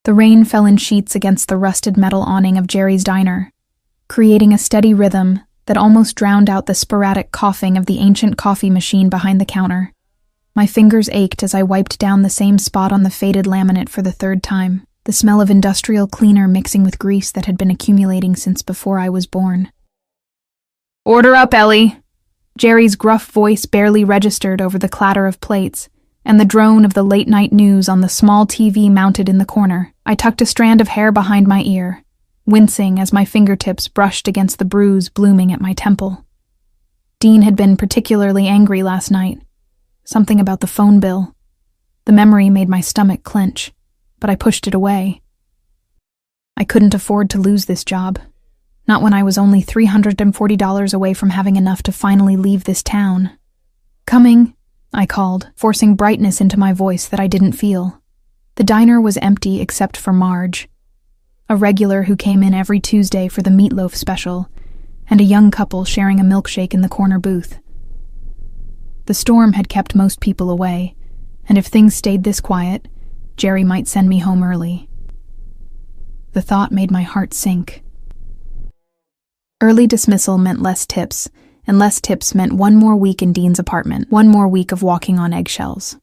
The rain fell in sheets against the rusted metal awning of Jerry's diner, creating a steady rhythm that almost drowned out the sporadic coughing of the ancient coffee machine behind the counter. My fingers ached as I wiped down the same spot on the faded laminate for the third time, the smell of industrial cleaner mixing with grease that had been accumulating since before I was born. "Order up, Ellie!" Jerry's gruff voice barely registered over the clatter of plates and the drone of the late-night news on the small TV mounted in the corner. I tucked a strand of hair behind my ear, wincing as my fingertips brushed against the bruise blooming at my temple. Dean had been particularly angry last night. Something about the phone bill. The memory made my stomach clench, but I pushed it away. I couldn't afford to lose this job. Not when I was only $340 away from having enough to finally leave this town. "Coming," I called, forcing brightness into my voice that I didn't feel. The diner was empty except for Marge, a regular who came in every Tuesday for the meatloaf special, and a young couple sharing a milkshake in the corner booth. The storm had kept most people away, and if things stayed this quiet, Jerry might send me home early. The thought made my heart sink. Early dismissal meant less tips, and less tips meant one more week in Dean's apartment, one more week of walking on eggshells.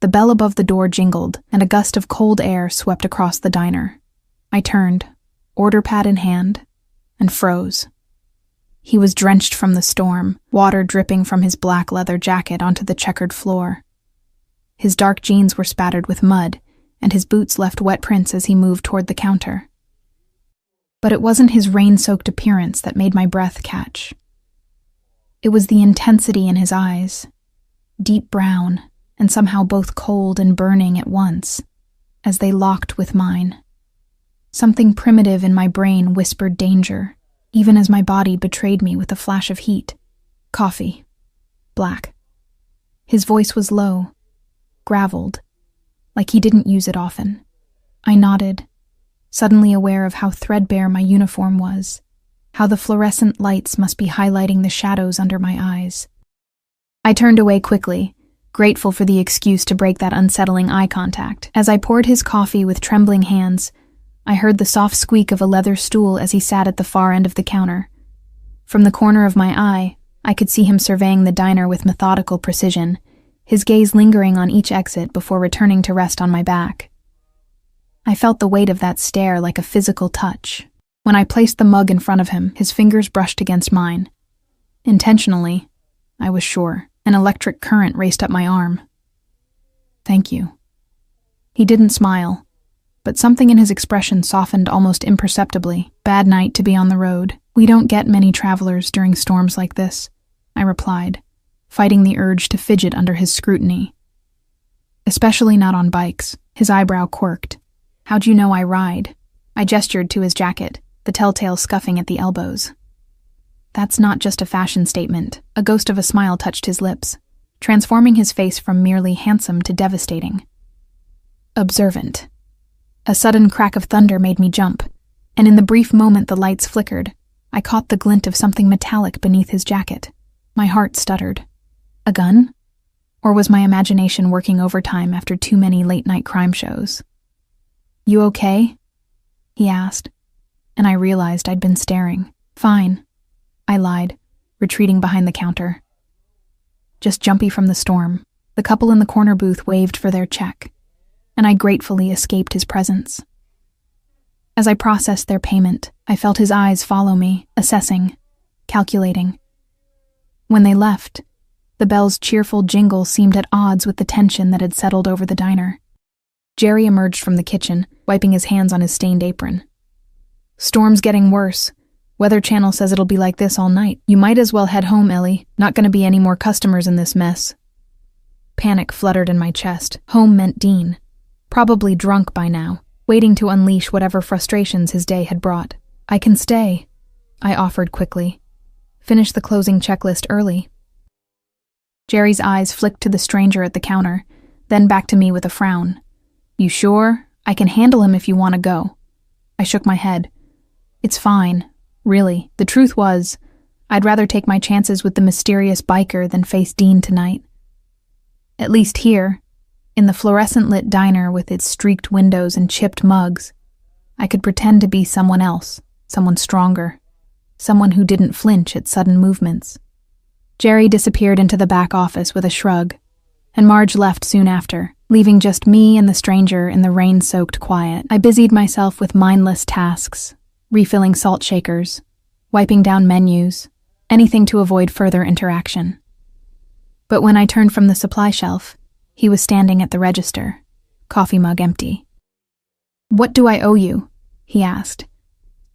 The bell above the door jingled, and a gust of cold air swept across the diner. I turned, order pad in hand, and froze. He was drenched from the storm, water dripping from his black leather jacket onto the checkered floor. His dark jeans were spattered with mud, and his boots left wet prints as he moved toward the counter. But it wasn't his rain-soaked appearance that made my breath catch. It was the intensity in his eyes, deep brown, and somehow both cold and burning at once, as they locked with mine. Something primitive in my brain whispered danger, even as my body betrayed me with a flash of heat. Coffee. Black. His voice was low, graveled, like he didn't use it often. I nodded, suddenly aware of how threadbare my uniform was, how the fluorescent lights must be highlighting the shadows under my eyes. I turned away quickly, grateful for the excuse to break that unsettling eye contact. As I poured his coffee with trembling hands, I heard the soft squeak of a leather stool as he sat at the far end of the counter. From the corner of my eye, I could see him surveying the diner with methodical precision, his gaze lingering on each exit before returning to rest on my back. I felt the weight of that stare like a physical touch. When I placed the mug in front of him, his fingers brushed against mine. Intentionally, I was sure. An electric current raced up my arm. "Thank you." He didn't smile, but something in his expression softened almost imperceptibly. "Bad night to be on the road. We don't get many travelers during storms like this," I replied, fighting the urge to fidget under his scrutiny. "Especially not on bikes." His eyebrow quirked. "How'd you know I ride?" I gestured to his jacket, the telltale scuffing at the elbows. "That's not just a fashion statement." A ghost of a smile touched his lips, transforming his face from merely handsome to devastating. "Observant." A sudden crack of thunder made me jump, and in the brief moment the lights flickered, I caught the glint of something metallic beneath his jacket. My heart stuttered. A gun? Or was my imagination working overtime after too many late-night crime shows? "You okay?" he asked, and I realized I'd been staring. "Fine," I lied, retreating behind the counter. Just jumpy from the storm, the couple in the corner booth waved for their check, and I gratefully escaped his presence. As I processed their payment, I felt his eyes follow me, assessing, calculating. When they left, the bell's cheerful jingle seemed at odds with the tension that had settled over the diner. Jerry emerged from the kitchen, wiping his hands on his stained apron. "Storm's getting worse. Weather Channel says it'll be like this all night. You might as well head home, Ellie. Not gonna be any more customers in this mess." Panic fluttered in my chest. Home meant Dean, probably drunk by now, waiting to unleash whatever frustrations his day had brought. "I can stay," I offered quickly. "Finish the closing checklist early." Jerry's eyes flicked to the stranger at the counter, then back to me with a frown. "You sure? I can handle him if you want to go." I shook my head. "It's fine. Really, the truth was, I'd rather take my chances with the mysterious biker than face Dean tonight. At least here, In the fluorescent-lit diner with its streaked windows and chipped mugs, I could pretend to be someone else, someone stronger, someone who didn't flinch at sudden movements. Jerry disappeared into the back office with a shrug, and Marge left soon after, leaving just me and the stranger in the rain-soaked quiet. I busied myself with mindless tasks, refilling salt shakers, wiping down menus, anything to avoid further interaction. But when I turned from the supply shelf, he was standing at the register, coffee mug empty. "What do I owe you?" he asked,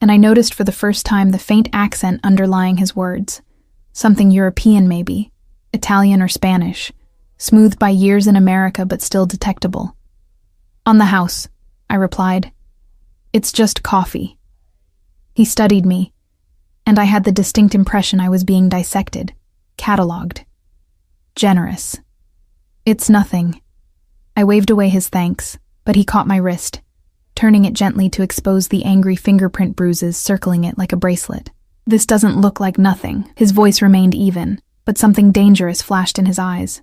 and I noticed for the first time the faint accent underlying his words. Something European maybe, Italian or Spanish, smoothed by years in America but still detectable. "On the house," I replied. "It's just coffee." He studied me, and I had the distinct impression I was being dissected, catalogued. Generous. "It's nothing." I waved away his thanks, but he caught my wrist, turning it gently to expose the angry fingerprint bruises circling it like a bracelet. "This doesn't look like nothing." His voice remained even, but something dangerous flashed in his eyes.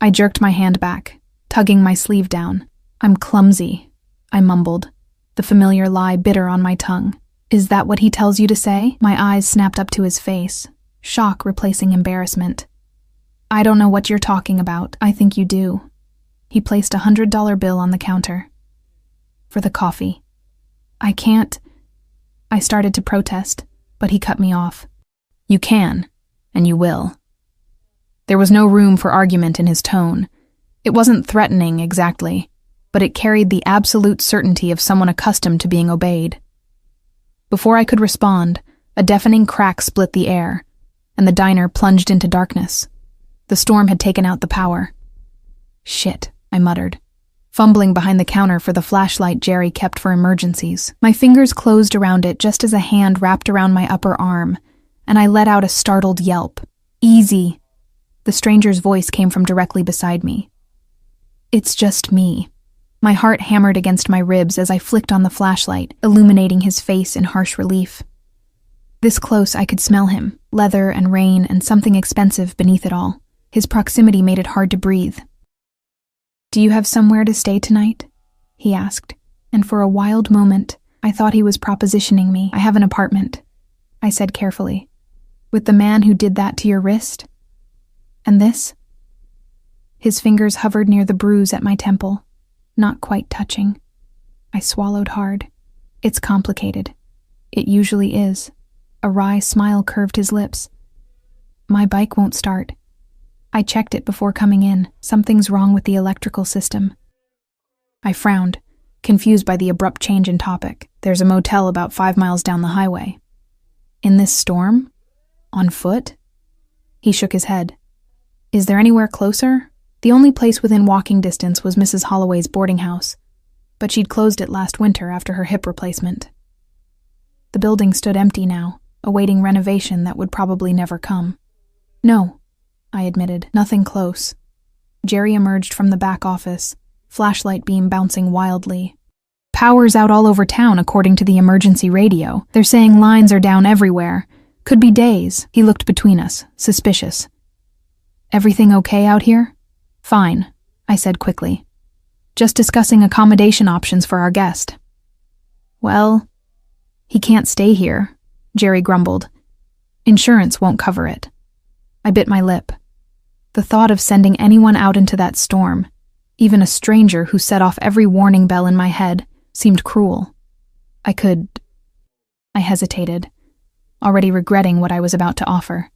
I jerked my hand back, tugging my sleeve down. "I'm clumsy," I mumbled, the familiar lie bitter on my tongue. "Is that what he tells you to say?" My eyes snapped up to his face, shock replacing embarrassment. "I don't know what you're talking about. I think you do." He placed a $100 bill on the counter. "For the coffee." "I can't." I started to protest, but he cut me off. "You can, and you will." There was no room for argument in his tone. It wasn't threatening exactly, but it carried the absolute certainty of someone accustomed to being obeyed. Before I could respond, a deafening crack split the air, and the diner plunged into darkness. The storm had taken out the power. "Shit," I muttered, fumbling behind the counter for the flashlight Jerry kept for emergencies. My fingers closed around it just as a hand wrapped around my upper arm, and I let out a startled yelp. "Easy." The stranger's voice came from directly beside me. "It's just me." My heart hammered against my ribs as I flicked on the flashlight, illuminating his face in harsh relief. This close I could smell him, leather and rain and something expensive beneath it all. His proximity made it hard to breathe. "Do you have somewhere to stay tonight?" he asked, and for a wild moment, I thought he was propositioning me. "I have an apartment," I said carefully. "With the man who did that to your wrist? And this?" His fingers hovered near the bruise at my temple, not quite touching. I swallowed hard. "It's complicated. It usually is." A wry smile curved his lips. "My bike won't start. I checked it before coming in. Something's wrong with the electrical system." I frowned, confused by the abrupt change in topic. "There's a motel about 5 miles down the highway." "In this storm? On foot?" He shook his head. "Is there anywhere closer?" The only place within walking distance was Mrs. Holloway's boarding house, but she'd closed it last winter after her hip replacement. The building stood empty now, awaiting renovation that would probably never come. "No," I admitted, "nothing close." Jerry emerged from the back office, flashlight beam bouncing wildly. "Power's out all over town according to the emergency radio. They're saying lines are down everywhere. Could be days." He looked between us, suspicious. "Everything okay out here?" "Fine," I said quickly. "Just discussing accommodation options for our guest." "Well, he can't stay here," Jerry grumbled. "Insurance won't cover it." I bit my lip. The thought of sending anyone out into that storm, even a stranger who set off every warning bell in my head, seemed cruel. I hesitated, already regretting what I was about to offer.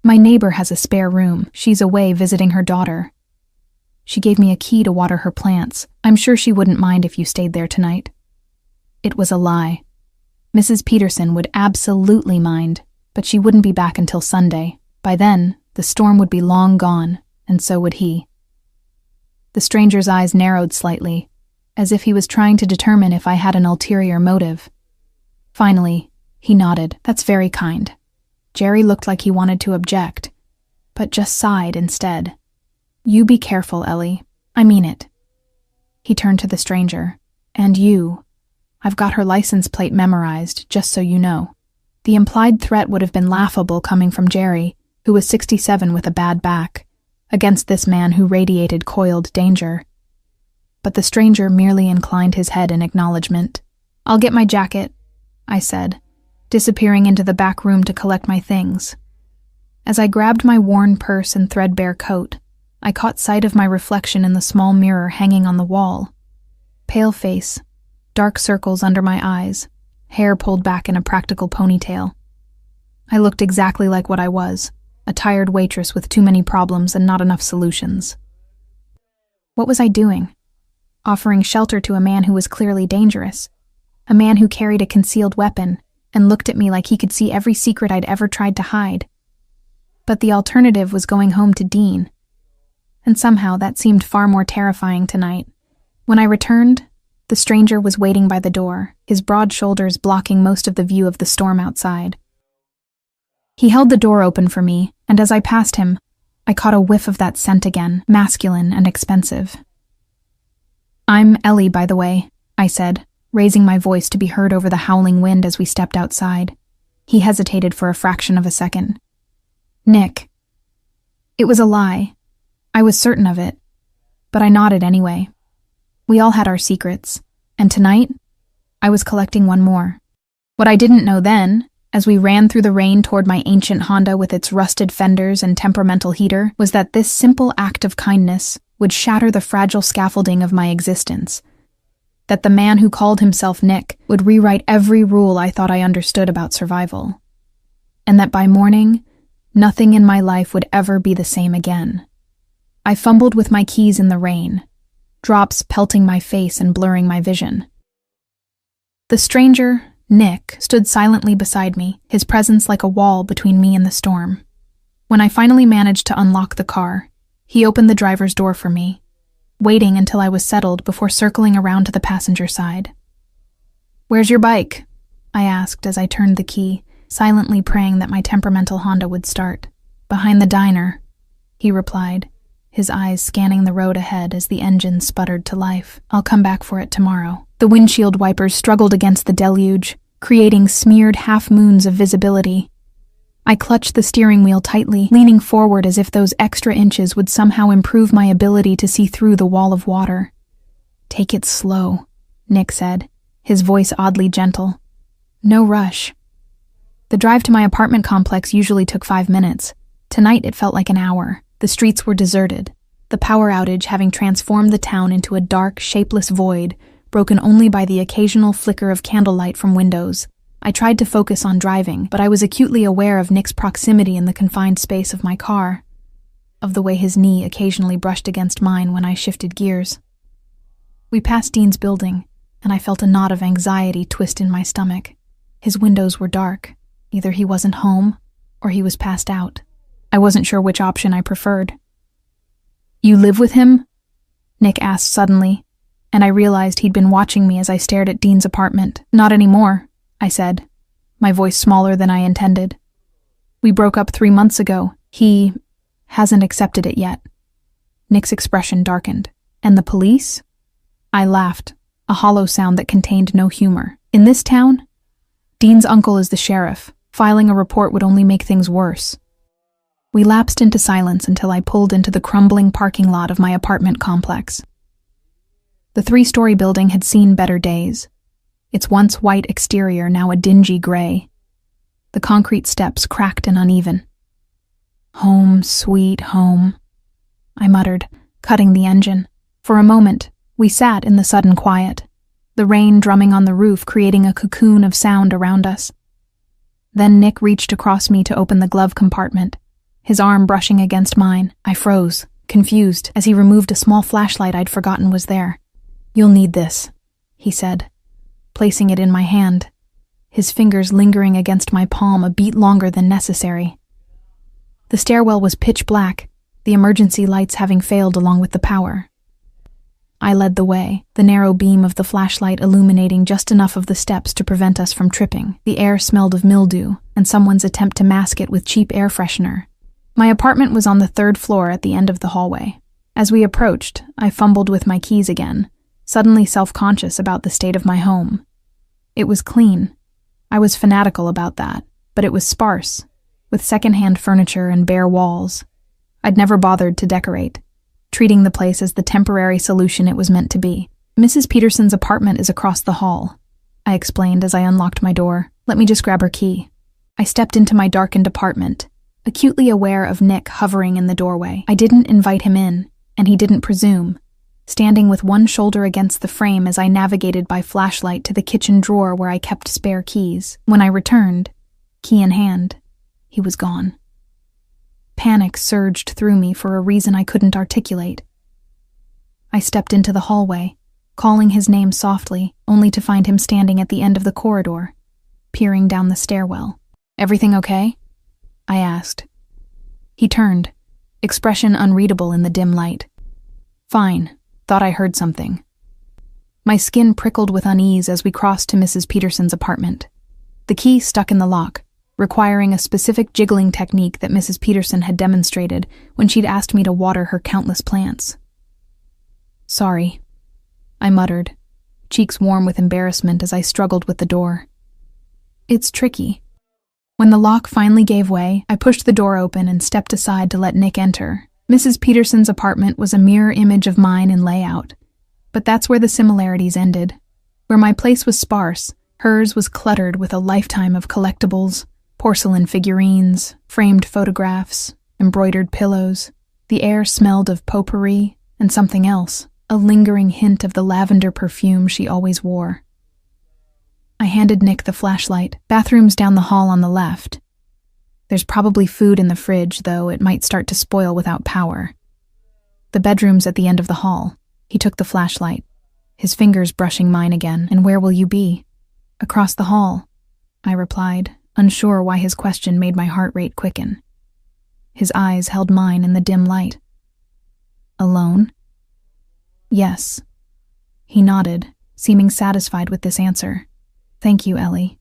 "My neighbor has a spare room. She's away visiting her daughter. She gave me a key to water her plants. I'm sure she wouldn't mind if you stayed there tonight." It was a lie. Mrs. Peterson would absolutely mind, but she wouldn't be back until Sunday. By then, the storm would be long gone, and so would he. The stranger's eyes narrowed slightly, as if he was trying to determine if I had an ulterior motive. Finally, he nodded. "That's very kind." Jerry looked like he wanted to object, but just sighed instead. "You be careful, Ellie. I mean it." He turned to the stranger. "And you. I've got her license plate memorized, just so you know." The implied threat would have been laughable coming from Jerry, who was 67 with a bad back. against this man who radiated coiled danger. But the stranger merely inclined his head in acknowledgement. "I'll get my jacket," I said, disappearing into the back room to collect my things. As I grabbed my worn purse and threadbare coat, I caught sight of my reflection in the small mirror hanging on the wall. Pale face, dark circles under my eyes, hair pulled back in a practical ponytail. I looked exactly like what I was, a tired waitress with too many problems and not enough solutions. What was I doing? Offering shelter to a man who was clearly dangerous, a man who carried a concealed weapon and looked at me like he could see every secret I'd ever tried to hide. But the alternative was going home to Dean. And somehow that seemed far more terrifying tonight. When I returned, the stranger was waiting by the door, his broad shoulders blocking most of the view of the storm outside. He held the door open for me, and as I passed him, I caught a whiff of that scent again, masculine and expensive. "I'm Ellie, by the way," I said, raising my voice to be heard over the howling wind as we stepped outside. He hesitated for a fraction of a second. "Nick." It was a lie. I was certain of it, but I nodded anyway. We all had our secrets, and tonight, I was collecting one more. What I didn't know then, as we ran through the rain toward my ancient Honda with its rusted fenders and temperamental heater, was that this simple act of kindness would shatter the fragile scaffolding of my existence. That the man who called himself Nick would rewrite every rule I thought I understood about survival. And that by morning, nothing in my life would ever be the same again. I fumbled with my keys in the rain, drops pelting my face and blurring my vision. The stranger, Nick, stood silently beside me, his presence like a wall between me and the storm. When I finally managed to unlock the car, he opened the driver's door for me, waiting until I was settled before circling around to the passenger side. "Where's your bike?" I asked as I turned the key, silently praying that my temperamental Honda would start. "Behind the diner," he replied, his eyes scanning the road ahead as the engine sputtered to life. "I'll come back for it tomorrow." The windshield wipers struggled against the deluge, creating smeared half-moons of visibility. I clutched the steering wheel tightly, leaning forward as if those extra inches would somehow improve my ability to see through the wall of water. "Take it slow," Nick said, his voice oddly gentle. "No rush." The drive to my apartment complex usually took 5 minutes. Tonight it felt like an hour. The streets were deserted, the power outage having transformed the town into a dark, shapeless void, broken only by the occasional flicker of candlelight from windows. I tried to focus on driving, but I was acutely aware of Nick's proximity in the confined space of my car, of the way his knee occasionally brushed against mine when I shifted gears. We passed Dean's building, and I felt a knot of anxiety twist in my stomach. His windows were dark. Either he wasn't home, or he was passed out. I wasn't sure which option I preferred. "You live with him?" Nick asked suddenly, and I realized he'd been watching me as I stared at Dean's apartment. "Not anymore," I said, my voice smaller than I intended. "We broke up 3 months ago. He hasn't accepted it yet." Nick's expression darkened. "And the police?" I laughed, a hollow sound that contained no humor. "In this town, Dean's uncle is the sheriff. Filing a report would only make things worse." We lapsed into silence until I pulled into the crumbling parking lot of my apartment complex. The 3-story building had seen better days. Its once white exterior now a dingy gray. The concrete steps cracked and uneven. "Home, sweet home," I muttered, cutting the engine. For a moment, we sat in the sudden quiet, the rain drumming on the roof creating a cocoon of sound around us. Then Nick reached across me to open the glove compartment, his arm brushing against mine. I froze, confused, as he removed a small flashlight I'd forgotten was there. "You'll need this," he said, placing it in my hand, his fingers lingering against my palm a beat longer than necessary. The stairwell was pitch black, the emergency lights having failed along with the power. I led the way, the narrow beam of the flashlight illuminating just enough of the steps to prevent us from tripping. The air smelled of mildew and someone's attempt to mask it with cheap air freshener. My apartment was on the 3rd floor at the end of the hallway. As we approached, I fumbled with my keys again, suddenly self-conscious about the state of my home. It was clean. I was fanatical about that, but it was sparse, with second-hand furniture and bare walls. I'd never bothered to decorate, treating the place as the temporary solution it was meant to be. Mrs. Peterson's apartment is across the hall, I explained as I unlocked my door. Let me just grab her key. I stepped into my darkened apartment, acutely aware of Nick hovering in the doorway. I didn't invite him in, and he didn't presume, standing with one shoulder against the frame as I navigated by flashlight to the kitchen drawer where I kept spare keys. When I returned, key in hand, he was gone. Panic surged through me for a reason I couldn't articulate. I stepped into the hallway, calling his name softly, only to find him standing at the end of the corridor, peering down the stairwell. "Everything okay?" I asked. He turned, expression unreadable in the dim light. "Fine. Thought I heard something." My skin prickled with unease as we crossed to Mrs. Peterson's apartment. The key stuck in the lock, requiring a specific jiggling technique that Mrs. Peterson had demonstrated when she'd asked me to water her countless plants. "Sorry," I muttered, cheeks warm with embarrassment as I struggled with the door. "It's tricky." When the lock finally gave way, I pushed the door open and stepped aside to let Nick enter. Mrs. Peterson's apartment was a mirror image of mine in layout, but that's where the similarities ended. Where my place was sparse, hers was cluttered with a lifetime of collectibles, porcelain figurines, framed photographs, embroidered pillows. The air smelled of potpourri and something else, a lingering hint of the lavender perfume she always wore. I handed Nick the flashlight. "Bathroom's down the hall on the left. There's probably food in the fridge, though it might start to spoil without power. The bedroom's at the end of the hall." He took the flashlight, his fingers brushing mine again. "And where will you be?" "Across the hall," I replied, unsure why his question made my heart rate quicken. His eyes held mine in the dim light. "Alone?" "Yes." He nodded, seeming satisfied with this answer. "Thank you, Ellie,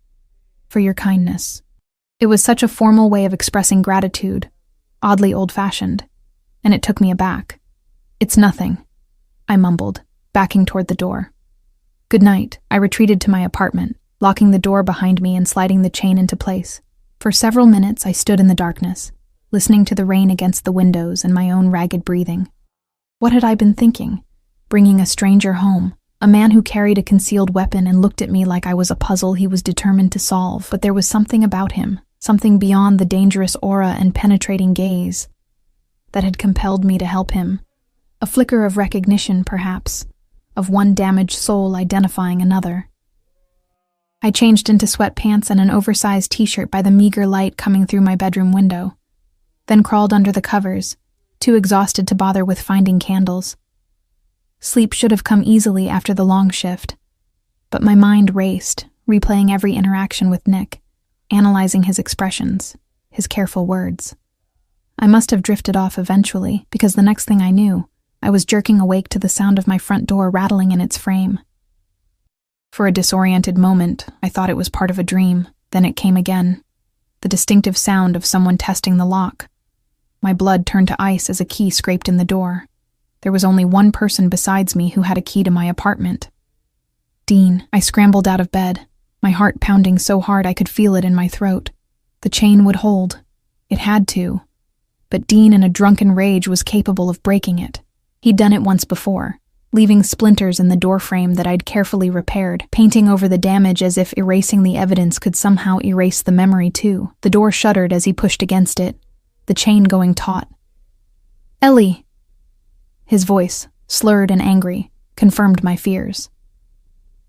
for your kindness." It was such a formal way of expressing gratitude, oddly old-fashioned, and it took me aback. "It's nothing," I mumbled, backing toward the door. "Good night." I retreated to my apartment, locking the door behind me and sliding the chain into place. For several minutes I stood in the darkness, listening to the rain against the windows and my own ragged breathing. What had I been thinking? Bringing a stranger home, a man who carried a concealed weapon and looked at me like I was a puzzle he was determined to solve. But there was something about him, something beyond the dangerous aura and penetrating gaze, that had compelled me to help him. A flicker of recognition, perhaps, of one damaged soul identifying another. I changed into sweatpants and an oversized t-shirt by the meager light coming through my bedroom window, then crawled under the covers, too exhausted to bother with finding candles. Sleep should have come easily after the long shift, but my mind raced, replaying every interaction with Nick, analyzing his expressions, his careful words. I must have drifted off eventually, because the next thing I knew, I was jerking awake to the sound of my front door rattling in its frame. For a disoriented moment, I thought it was part of a dream. Then it came again, the distinctive sound of someone testing the lock. My blood turned to ice as a key scraped in the door. There was only one person besides me who had a key to my apartment. Dean. I scrambled out of bed, my heart pounding so hard I could feel it in my throat. The chain would hold. It had to. But Dean, in a drunken rage, was capable of breaking it. He'd done it once before, leaving splinters in the doorframe that I'd carefully repaired, painting over the damage as if erasing the evidence could somehow erase the memory too. The door shuddered as he pushed against it, the chain going taut. "Ellie!" His voice, slurred and angry, confirmed my fears.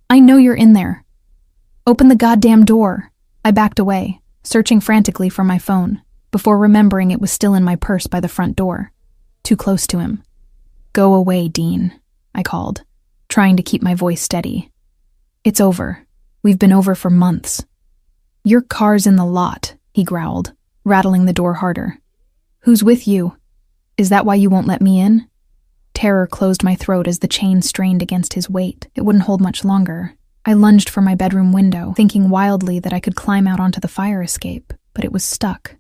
"I know you're in there. Open the goddamn door." I backed away, searching frantically for my phone, before remembering it was still in my purse by the front door, too close to him. "Go away, Dean," I called, trying to keep my voice steady. "It's over. We've been over for months." "Your car's in the lot," he growled, rattling the door harder. "Who's with you? Is that why you won't let me in?" Terror closed my throat as the chain strained against his weight. It wouldn't hold much longer. I lunged for my bedroom window, thinking wildly that I could climb out onto the fire escape, but it was stuck,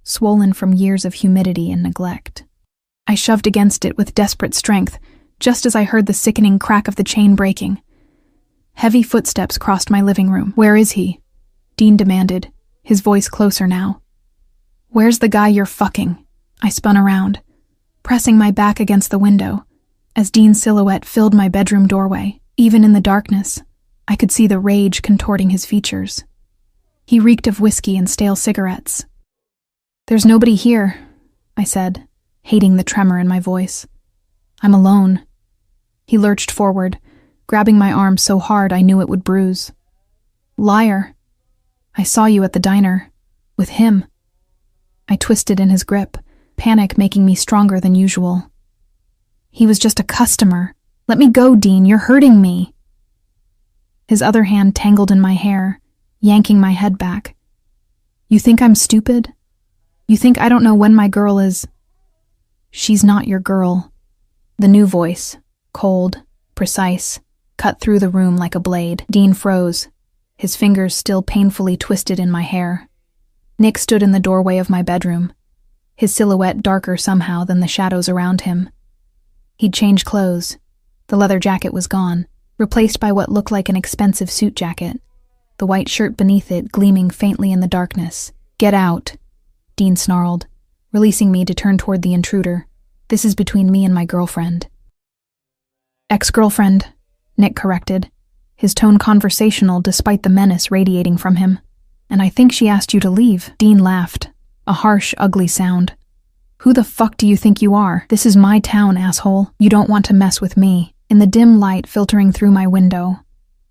swollen from years of humidity and neglect. I shoved against it with desperate strength, just as I heard the sickening crack of the chain breaking. Heavy footsteps crossed my living room. "Where is he?" Dean demanded, his voice closer now. "Where's the guy you're fucking?" I spun around, pressing my back against the window, as Dean's silhouette filled my bedroom doorway. Even in the darkness, I could see the rage contorting his features. He reeked of whiskey and stale cigarettes. "There's nobody here," I said, hating the tremor in my voice. "I'm alone." He lurched forward, grabbing my arm so hard I knew it would bruise. "Liar. I saw you at the diner. With him." I twisted in his grip, panic making me stronger than usual. "He was just a customer. Let me go, Dean, you're hurting me." His other hand tangled in my hair, yanking my head back. "You think I'm stupid? You think I don't know when my girl is—" "She's not your girl." The new voice, cold, precise, cut through the room like a blade. Dean froze, his fingers still painfully twisted in my hair. Nick stood in the doorway of my bedroom, his silhouette darker somehow than the shadows around him. He'd changed clothes. The leather jacket was gone, replaced by what looked like an expensive suit jacket, the white shirt beneath it gleaming faintly in the darkness. "Get out," Dean snarled, releasing me to turn toward the intruder. "This is between me and my girlfriend." "Ex-girlfriend," Nick corrected, his tone conversational despite the menace radiating from him. "And I think she asked you to leave." Dean laughed, a harsh, ugly sound. "Who the fuck do you think you are? This is my town, asshole. You don't want to mess with me." In the dim light filtering through my window,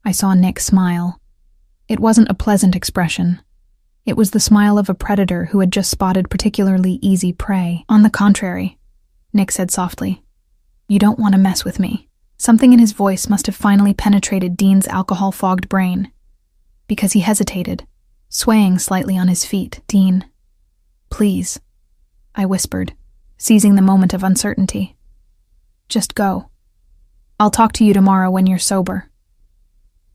I saw Nick smile. It wasn't a pleasant expression. It was the smile of a predator who had just spotted particularly easy prey. "On the contrary," Nick said softly, "you don't want to mess with me." Something in his voice must have finally penetrated Dean's alcohol-fogged brain, because he hesitated, swaying slightly on his feet. "Dean, please," I whispered, seizing the moment of uncertainty. "Just go. I'll talk to you tomorrow when you're sober."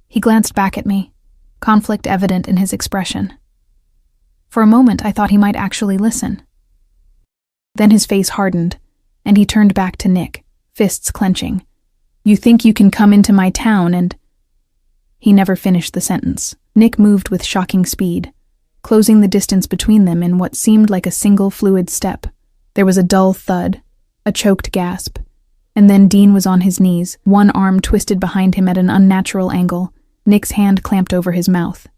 He glanced back at me, conflict evident in his expression. For a moment, I thought he might actually listen. Then his face hardened, and he turned back to Nick, fists clenching. "You think you can come into my town and—" He never finished the sentence. Nick moved with shocking speed, closing the distance between them in what seemed like a single fluid step. There was a dull thud, a choked gasp, and then Dean was on his knees, one arm twisted behind him at an unnatural angle, Nick's hand clamped over his mouth.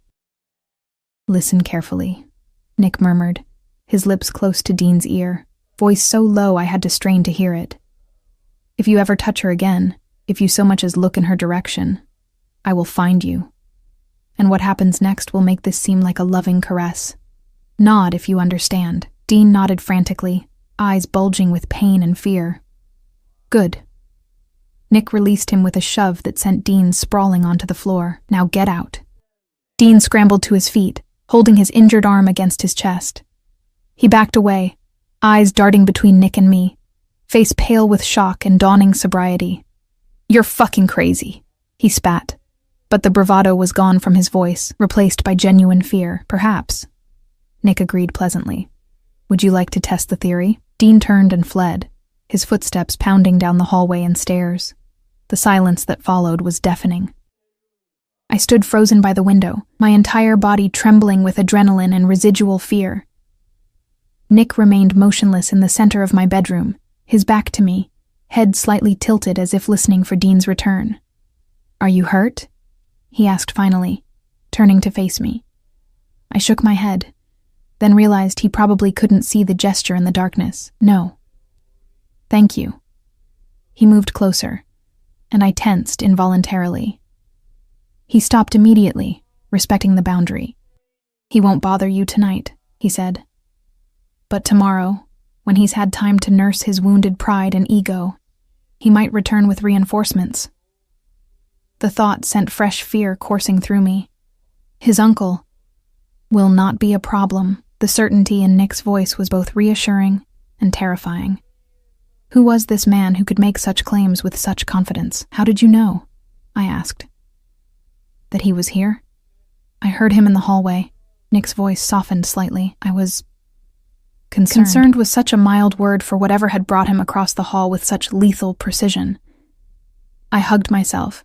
"Listen carefully," Nick murmured, his lips close to Dean's ear, voice so low I had to strain to hear it. "If you ever touch her again, if you so much as look in her direction, I will find you. And what happens next will make this seem like a loving caress. Nod if you understand." Dean nodded frantically, eyes bulging with pain and fear. "Good." Nick released him with a shove that sent Dean sprawling onto the floor. "Now get out." Dean scrambled to his feet, holding his injured arm against his chest. He backed away, eyes darting between Nick and me, face pale with shock and dawning sobriety. "You're fucking crazy," he spat, but the bravado was gone from his voice, replaced by genuine fear. "Perhaps," Nick agreed pleasantly. "Would you like to test the theory?" Dean turned and fled, his footsteps pounding down the hallway and stairs. The silence that followed was deafening. I stood frozen by the window, my entire body trembling with adrenaline and residual fear. Nick remained motionless in the center of my bedroom, his back to me, head slightly tilted as if listening for Dean's return. "Are you hurt?" he asked finally, turning to face me. I shook my head, then realized he probably couldn't see the gesture in the darkness. "No." "Thank you." He moved closer, and I tensed involuntarily. He stopped immediately, respecting the boundary. "He won't bother you tonight," he said. "But tomorrow, when he's had time to nurse his wounded pride and ego, he might return with reinforcements." The thought sent fresh fear coursing through me. His uncle will not be a problem. The certainty in Nick's voice was both reassuring and terrifying. Who was this man who could make such claims with such confidence? "How did you know?" I asked. "That he was here?" "I heard him in the hallway." Nick's voice softened slightly. I was concerned. Concerned was such a mild word for whatever had brought him across the hall with such lethal precision. I hugged myself,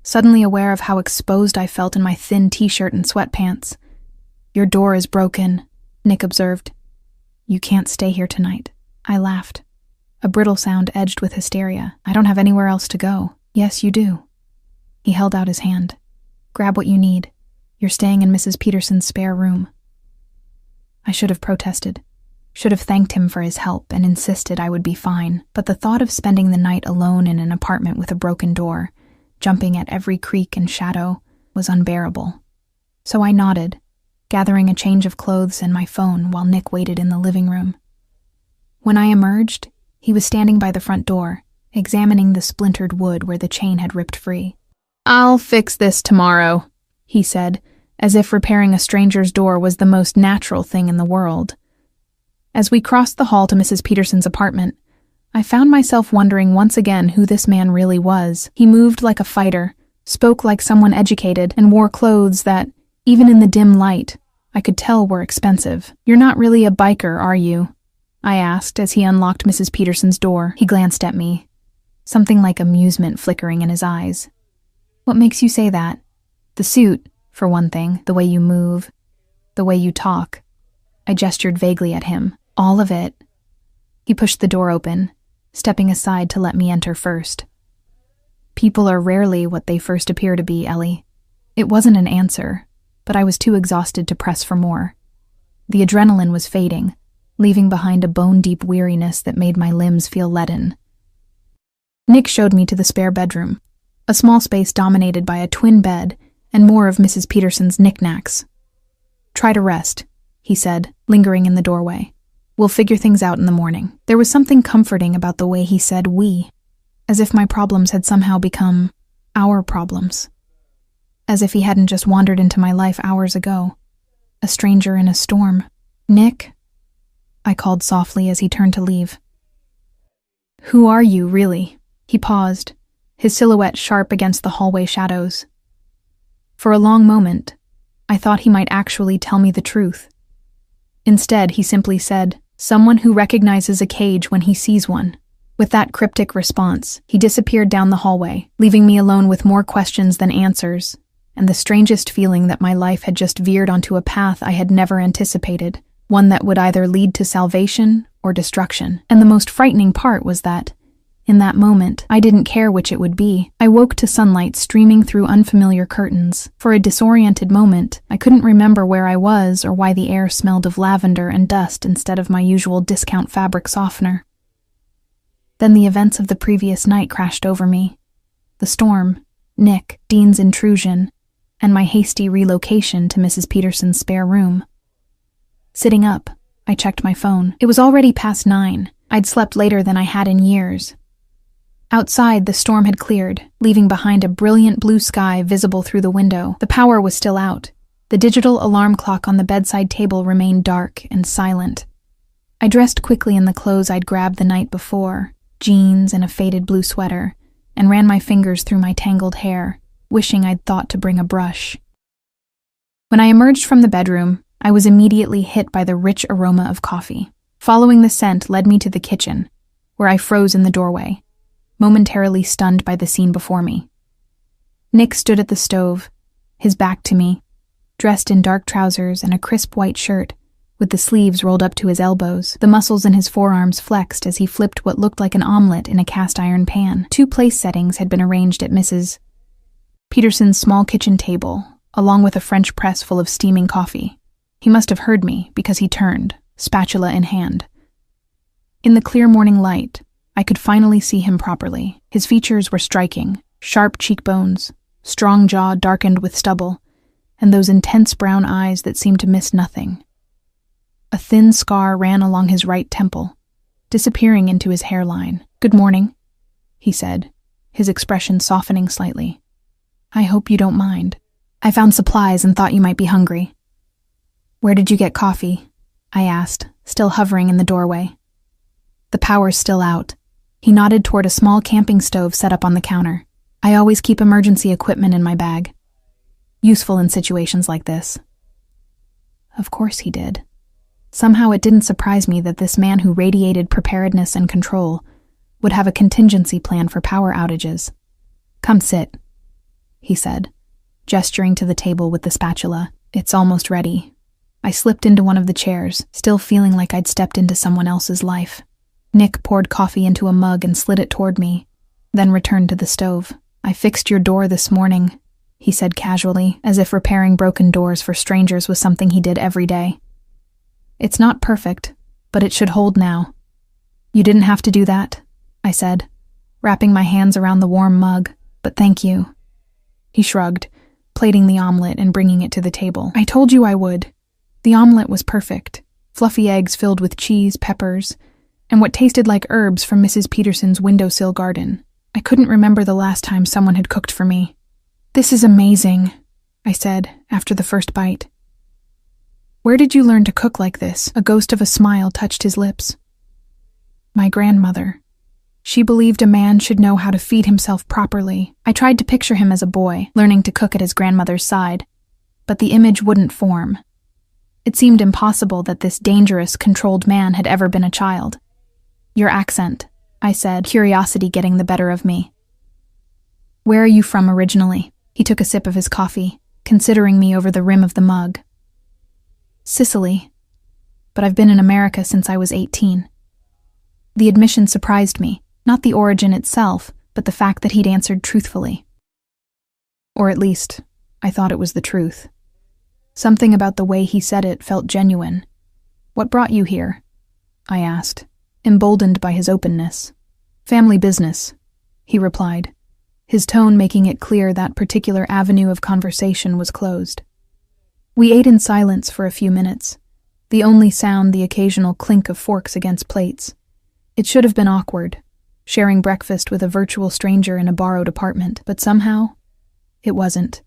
suddenly aware of how exposed I felt in my thin t-shirt and sweatpants. "Your door is broken," Nick observed. "You can't stay here tonight." I laughed. a brittle sound edged with hysteria. I don't have anywhere else to go. Yes, you do. He held out his hand. Grab what you need. You're staying in Mrs. Peterson's spare room. I should have protested. Should have thanked him for his help and insisted I would be fine, but the thought of spending the night alone in an apartment with a broken door, jumping at every creak and shadow, was unbearable. So I nodded, gathering a change of clothes and my phone while Nick waited in the living room. When I emerged, he was standing by the front door, examining the splintered wood where the chain had ripped free. I'll fix this tomorrow, he said, as if repairing a stranger's door was the most natural thing in the world. As we crossed the hall to Mrs. Peterson's apartment, I found myself wondering once again who this man really was. He moved like a fighter, spoke like someone educated, and wore clothes that, even in the dim light, I could tell were expensive. You're not really a biker, are you? I asked as he unlocked Mrs. Peterson's door. He glanced at me, something like amusement flickering in his eyes. What makes you say that? The suit, for one thing, the way you move, the way you talk. I gestured vaguely at him. All of it. He pushed the door open, stepping aside to let me enter first. People are rarely what they first appear to be, Ellie. It wasn't an answer, but I was too exhausted to press for more. The adrenaline was fading, leaving behind a bone-deep weariness that made my limbs feel leaden. Nick showed me to the spare bedroom, a small space dominated by a twin bed and more of Mrs. Peterson's knickknacks. Try to rest, he said, lingering in the doorway. We'll figure things out in the morning. There was something comforting about the way he said we, as if my problems had somehow become our problems. As if he hadn't just wandered into my life hours ago, a stranger in a storm. Nick? I called softly as he turned to leave. Who are you, really? He paused, his silhouette sharp against the hallway shadows. For a long moment, I thought he might actually tell me the truth. Instead, he simply said, someone who recognizes a cage when he sees one. With that cryptic response, he disappeared down the hallway, leaving me alone with more questions than answers, and the strangest feeling that my life had just veered onto a path I had never anticipated, one that would either lead to salvation or destruction. And the most frightening part was that, in that moment, I didn't care which it would be. I woke to sunlight streaming through unfamiliar curtains. For a disoriented moment, I couldn't remember where I was or why the air smelled of lavender and dust instead of my usual discount fabric softener. Then the events of the previous night crashed over me. The storm, Nick, Dean's intrusion, and my hasty relocation to Mrs. Peterson's spare room. Sitting up, I checked my phone. It was already past 9. I'd slept later than I had in years. Outside, the storm had cleared, leaving behind a brilliant blue sky visible through the window. The power was still out. The digital alarm clock on the bedside table remained dark and silent. I dressed quickly in the clothes I'd grabbed the night before, jeans and a faded blue sweater, and ran my fingers through my tangled hair, wishing I'd thought to bring a brush. When I emerged from the bedroom, I was immediately hit by the rich aroma of coffee. Following the scent led me to the kitchen, where I froze in the doorway, momentarily stunned by the scene before me. Nick stood at the stove, his back to me, dressed in dark trousers and a crisp white shirt, with the sleeves rolled up to his elbows. The muscles in his forearms flexed as he flipped what looked like an omelet in a cast-iron pan. 2 place settings had been arranged at Mrs. Peterson's small kitchen table, along with a French press full of steaming coffee. He must have heard me, because he turned, spatula in hand. In the clear morning light, I could finally see him properly. His features were striking, sharp cheekbones, strong jaw darkened with stubble, and those intense brown eyes that seemed to miss nothing. A thin scar ran along his right temple, disappearing into his hairline. "Good morning," he said, his expression softening slightly. "I hope you don't mind. I found supplies and thought you might be hungry." "Where did you get coffee?" I asked, still hovering in the doorway. "The power's still out." He nodded toward a small camping stove set up on the counter. "I always keep emergency equipment in my bag. Useful in situations like this." Of course he did. Somehow it didn't surprise me that this man who radiated preparedness and control would have a contingency plan for power outages. "Come sit," he said, gesturing to the table with the spatula. "It's almost ready." I slipped into one of the chairs, still feeling like I'd stepped into someone else's life. Nick poured coffee into a mug and slid it toward me, then returned to the stove. "I fixed your door this morning," he said casually, as if repairing broken doors for strangers was something he did every day. "It's not perfect, but it should hold now." "You didn't have to do that," I said, wrapping my hands around the warm mug, "but thank you." He shrugged, plating the omelet and bringing it to the table. "I told you I would." The omelet was perfect, fluffy eggs filled with cheese, peppers, and what tasted like herbs from Mrs. Peterson's windowsill garden. I couldn't remember the last time someone had cooked for me. "This is amazing," I said after the first bite. "Where did you learn to cook like this?" A ghost of a smile touched his lips. "My grandmother. She believed a man should know how to feed himself properly." I tried to picture him as a boy, learning to cook at his grandmother's side, but the image wouldn't form. It seemed impossible that this dangerous, controlled man had ever been a child. "Your accent," I said, curiosity getting the better of me. "Where are you from originally?" He took a sip of his coffee, considering me over the rim of the mug. "Sicily, but I've been in America since I was 18. The admission surprised me, not the origin itself, but the fact that he'd answered truthfully. Or at least, I thought it was the truth. Something about the way he said it felt genuine. "What brought you here?" I asked, emboldened by his openness. "Family business," he replied, his tone making it clear that particular avenue of conversation was closed. We ate in silence for a few minutes, the only sound the occasional clink of forks against plates. It should have been awkward, sharing breakfast with a virtual stranger in a borrowed apartment, but somehow, it wasn't.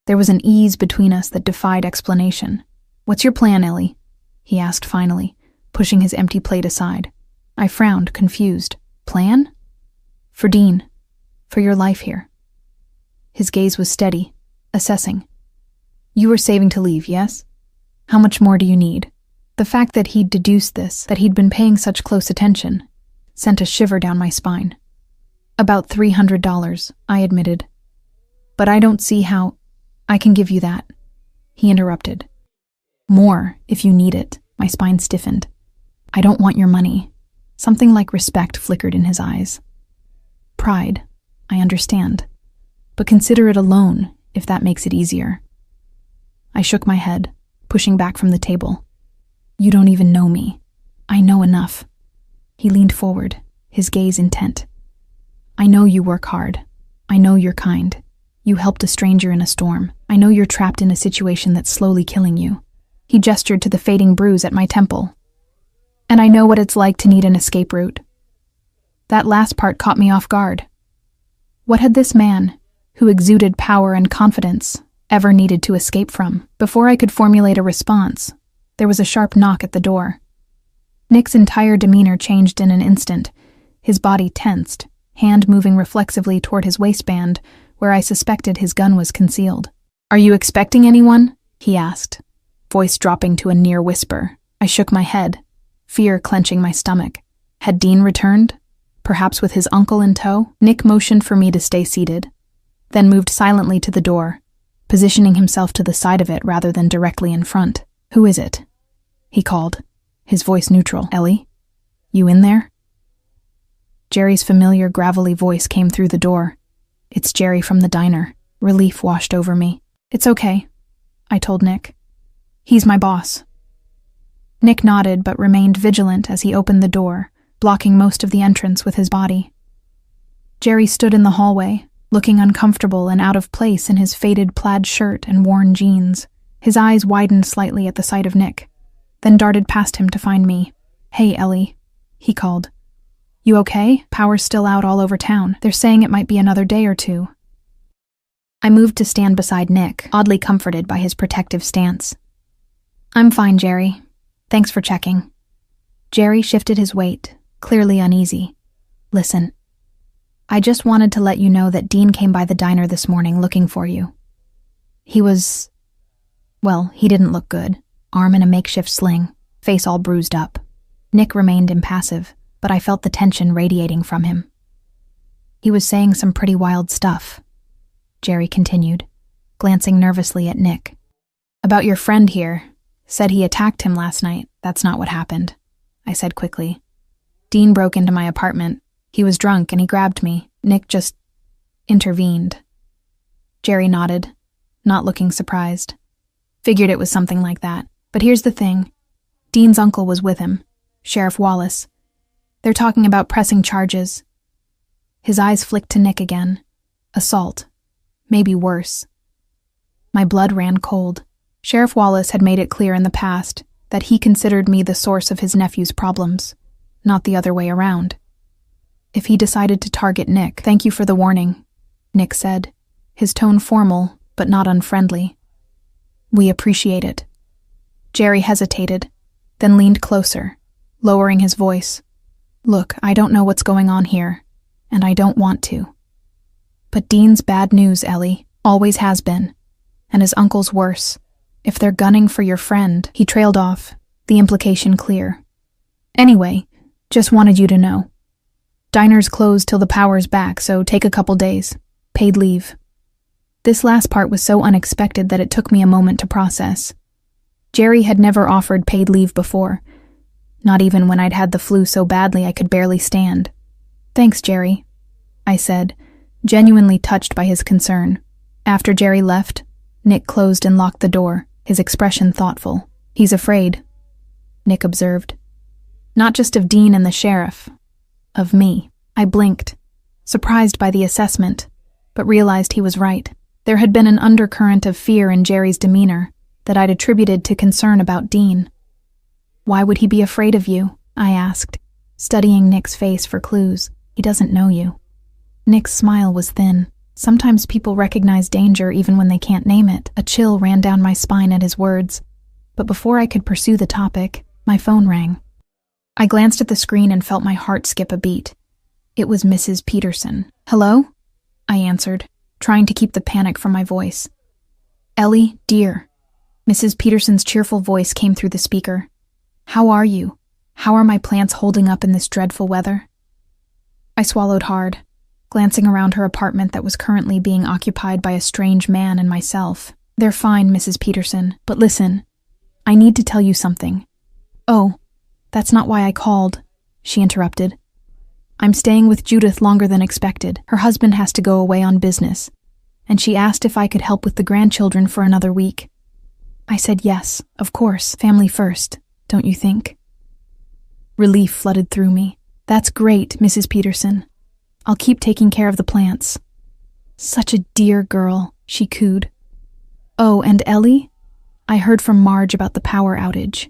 There was an ease between us that defied explanation. "What's your plan, Ellie?" he asked finally, pushing his empty plate aside. I frowned, confused. "Plan?" "For Dean. For your life here." His gaze was steady, assessing. "You were saving to leave, yes? How much more do you need?" The fact that he'd deduced this, that he'd been paying such close attention, sent a shiver down my spine. "About $300, I admitted. "But I don't see how—" "I can give you that," he interrupted. "More, if you need it." My spine stiffened. "I don't want your money." Something like respect flickered in his eyes. "Pride, I understand. But consider it a loan, if that makes it easier." I shook my head, pushing back from the table. "You don't even know me. I know enough." He leaned forward, his gaze intent. "I know you work hard. I know you're kind. You helped a stranger in a storm. I know you're trapped in a situation that's slowly killing you." He gestured to the fading bruise at my temple. "And I know what it's like to need an escape route." That last part caught me off guard. What had this man, who exuded power and confidence, ever needed to escape from? Before I could formulate a response, there was a sharp knock at the door. Nick's entire demeanor changed in an instant, his body tensed, hand moving reflexively toward his waistband, where I suspected his gun was concealed. "Are you expecting anyone?" he asked, voice dropping to a near whisper. I shook my head, fear clenching my stomach. Had Dean returned? Perhaps with his uncle in tow? Nick motioned for me to stay seated, then moved silently to the door, positioning himself to the side of it rather than directly in front. "Who is it?" he called, his voice neutral. "Ellie? You in there?" Jerry's familiar gravelly voice came through the door. "It's Jerry from the diner." Relief washed over me. "It's okay," I told Nick. "He's my boss." Nick nodded but remained vigilant as he opened the door, blocking most of the entrance with his body. Jerry stood in the hallway, looking uncomfortable and out of place in his faded plaid shirt and worn jeans. His eyes widened slightly at the sight of Nick, then darted past him to find me. "Hey, Ellie," he called. "You okay? Power's still out all over town. They're saying it might be another day or two." I moved to stand beside Nick, oddly comforted by his protective stance. "I'm fine, Jerry. Thanks for checking." Jerry shifted his weight, clearly uneasy. "Listen, I just wanted to let you know that Dean came by the diner this morning looking for you. He was... well, he didn't look good. Arm in a makeshift sling, face all bruised up." Nick remained impassive, but I felt the tension radiating from him. "He was saying some pretty wild stuff," Jerry continued, glancing nervously at Nick. "About your friend here. Said he attacked him last night. That's not what happened," I said quickly. Dean broke into my apartment. He was drunk and he grabbed me. Nick just intervened. Jerry nodded, not looking surprised. Figured it was something like that. But here's the thing. Dean's uncle was with him, Sheriff Wallace. They're talking about pressing charges. His eyes flicked to Nick again. Assault. Maybe worse. My blood ran cold. Sheriff Wallace had made it clear in the past that he considered me the source of his nephew's problems, not the other way around. If he decided to target Nick, "Thank you for the warning," Nick said, his tone formal but not unfriendly. "We appreciate it." Jerry hesitated, then leaned closer, lowering his voice. "Look, I don't know what's going on here, and I don't want to. But Dean's bad news, Ellie, always has been, and his uncle's worse. If they're gunning for your friend," he trailed off, the implication clear. "Anyway, just wanted you to know. Diner's closed till the power's back, so take a couple days. Paid leave." This last part was so unexpected that it took me a moment to process. Jerry had never offered paid leave before, not even when I'd had the flu so badly I could barely stand. "Thanks, Jerry," I said, genuinely touched by his concern. After Jerry left, Nick closed and locked the door, his expression thoughtful. "He's afraid," Nick observed. "Not just of Dean and the sheriff. Of me." I blinked, surprised by the assessment, but realized he was right. There had been an undercurrent of fear in Jerry's demeanor that I'd attributed to concern about Dean. "Why would he be afraid of you?" I asked, studying Nick's face for clues. "He doesn't know you." Nick's smile was thin. Sometimes people recognize danger even when they can't name it. A chill ran down my spine at his words, but before I could pursue the topic, my phone rang. I glanced at the screen and felt my heart skip a beat. It was Mrs. Peterson. "Hello?" I answered, trying to keep the panic from my voice. "Ellie, dear." Mrs. Peterson's cheerful voice came through the speaker. "How are you? How are my plants holding up in this dreadful weather?" I swallowed hard, glancing around her apartment that was currently being occupied by a strange man and myself. "They're fine, Mrs. Peterson, but listen, I need to tell you something." "Oh, that's not why I called," she interrupted. "I'm staying with Judith longer than expected. Her husband has to go away on business, and she asked if I could help with the grandchildren for another week. I said yes, of course, family first, don't you think?" Relief flooded through me. "That's great, Mrs. Peterson. I'll keep taking care of the plants." "Such a dear girl," she cooed. "Oh, and Ellie? I heard from Marge about the power outage.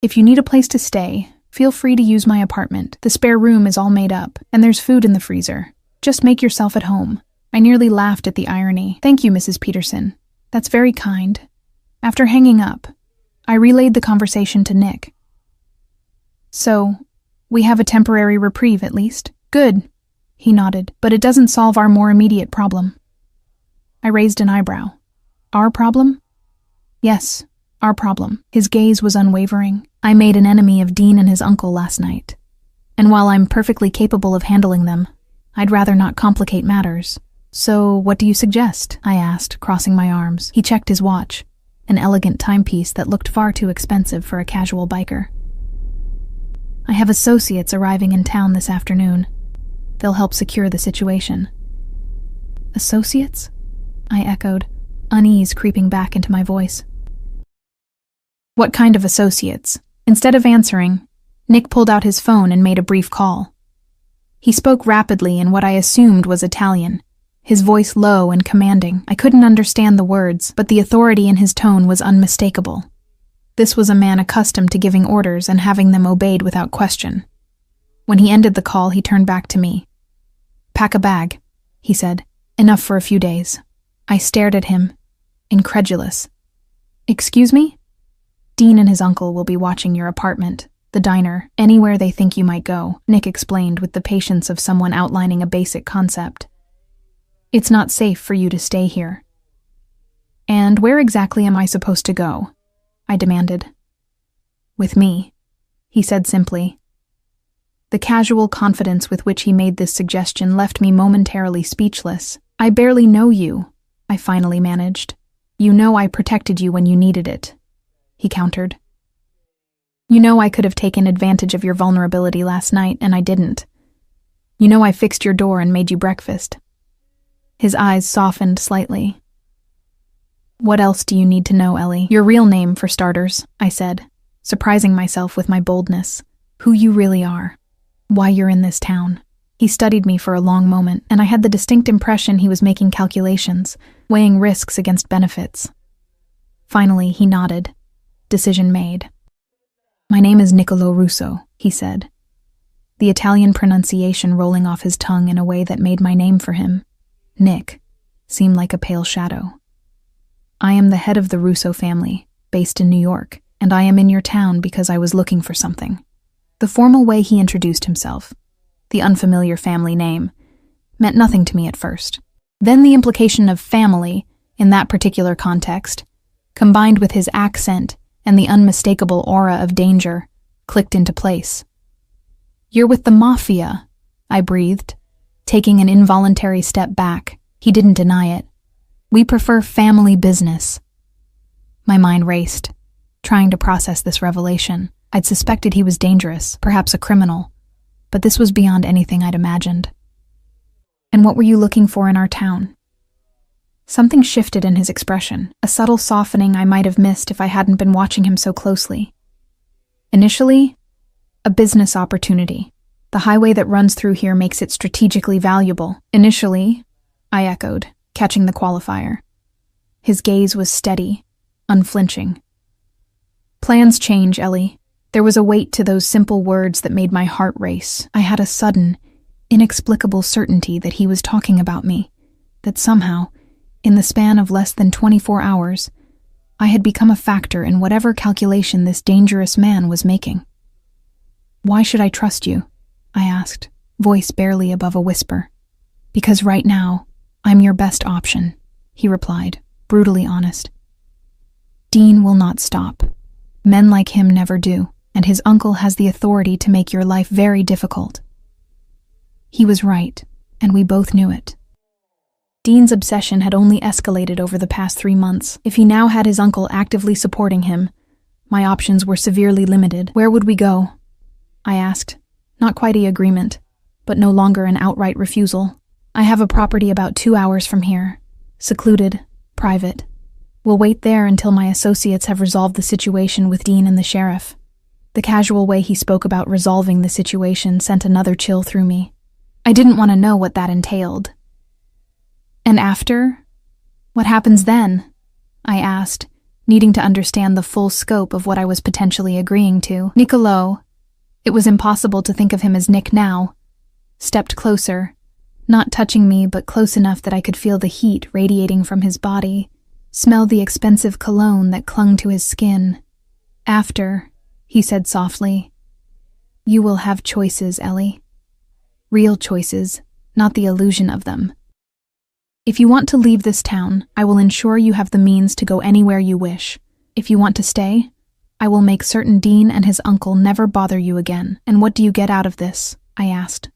If you need a place to stay, feel free to use my apartment. The spare room is all made up, and there's food in the freezer. Just make yourself at home." I nearly laughed at the irony. "Thank you, Mrs. Peterson. That's very kind." After hanging up, I relayed the conversation to Nick. "So, we have a temporary reprieve at least?" "Good," he nodded, "but it doesn't solve our more immediate problem." I raised an eyebrow. "Our problem?" "Yes, our problem." His gaze was unwavering. "I made an enemy of Dean and his uncle last night, and while I'm perfectly capable of handling them, I'd rather not complicate matters. So, what do you suggest?" I asked, crossing my arms. He checked his watch, an elegant timepiece that looked far too expensive for a casual biker. "I have associates arriving in town this afternoon. They'll help secure the situation." "Associates?" I echoed, unease creeping back into my voice. "What kind of associates?" Instead of answering, Nick pulled out his phone and made a brief call. He spoke rapidly in what I assumed was Italian, his voice low and commanding. I couldn't understand the words, but the authority in his tone was unmistakable. This was a man accustomed to giving orders and having them obeyed without question. When he ended the call, he turned back to me. "Pack a bag," he said. "Enough for a few days." I stared at him, incredulous. "Excuse me?" "Dean and his uncle will be watching your apartment, the diner, anywhere they think you might go," Nick explained with the patience of someone outlining a basic concept. "It's not safe for you to stay here." "And where exactly am I supposed to go?" I demanded. "With me," he said simply. The casual confidence with which he made this suggestion left me momentarily speechless. "I barely know you," I finally managed. "You know I protected you when you needed it," he countered. You know I could have taken advantage of your vulnerability last night, and I didn't. You know I fixed your door and made you breakfast. His eyes softened slightly. What else do you need to know, Ellie? Your real name, for starters, I said, surprising myself with my boldness. Who you really are. Why you're in this town. He studied me for a long moment, and I had the distinct impression he was making calculations, weighing risks against benefits. Finally, he nodded. Decision made. My name is Niccolo Russo, he said, the Italian pronunciation rolling off his tongue in a way that made my name for him, Nick, seem like a pale shadow. I am the head of the Russo family, based in New York, and I am in your town because I was looking for something. The formal way he introduced himself, the unfamiliar family name, meant nothing to me at first. Then the implication of family, in that particular context, combined with his accent and the unmistakable aura of danger, clicked into place. You're with the Mafia, I breathed, taking an involuntary step back. He didn't deny it. We prefer family business. My mind raced, trying to process this revelation. I'd suspected he was dangerous, perhaps a criminal, but this was beyond anything I'd imagined. And what were you looking for in our town? Something shifted in his expression, a subtle softening I might have missed if I hadn't been watching him so closely. Initially, a business opportunity. The highway that runs through here makes it strategically valuable. Initially, I echoed, catching the qualifier. His gaze was steady, unflinching. Plans change, Ellie. There was a weight to those simple words that made my heart race. I had a sudden, inexplicable certainty that he was talking about me, that somehow, in the span of less than 24 hours, I had become a factor in whatever calculation this dangerous man was making. Why should I trust you? I asked, voice barely above a whisper. Because right now, I'm your best option, he replied, brutally honest. Dean will not stop. Men like him never do, and his uncle has the authority to make your life very difficult. He was right, and we both knew it. Dean's obsession had only escalated over the past 3 months. If he now had his uncle actively supporting him, my options were severely limited. Where would we go? I asked, not quite an agreement, but no longer an outright refusal. I have a property about 2 hours from here, secluded, private. We'll wait there until my associates have resolved the situation with Dean and the sheriff. The casual way he spoke about resolving the situation sent another chill through me. I didn't want to know what that entailed. And after? What happens then? I asked, needing to understand the full scope of what I was potentially agreeing to. Niccolo, it was impossible to think of him as Nick now, stepped closer, not touching me but close enough that I could feel the heat radiating from his body, smell the expensive cologne that clung to his skin. After, he said softly, you will have choices, Ellie. Real choices, not the illusion of them. If you want to leave this town, I will ensure you have the means to go anywhere you wish. If you want to stay, I will make certain Dean and his uncle never bother you again. And what do you get out of this? I asked,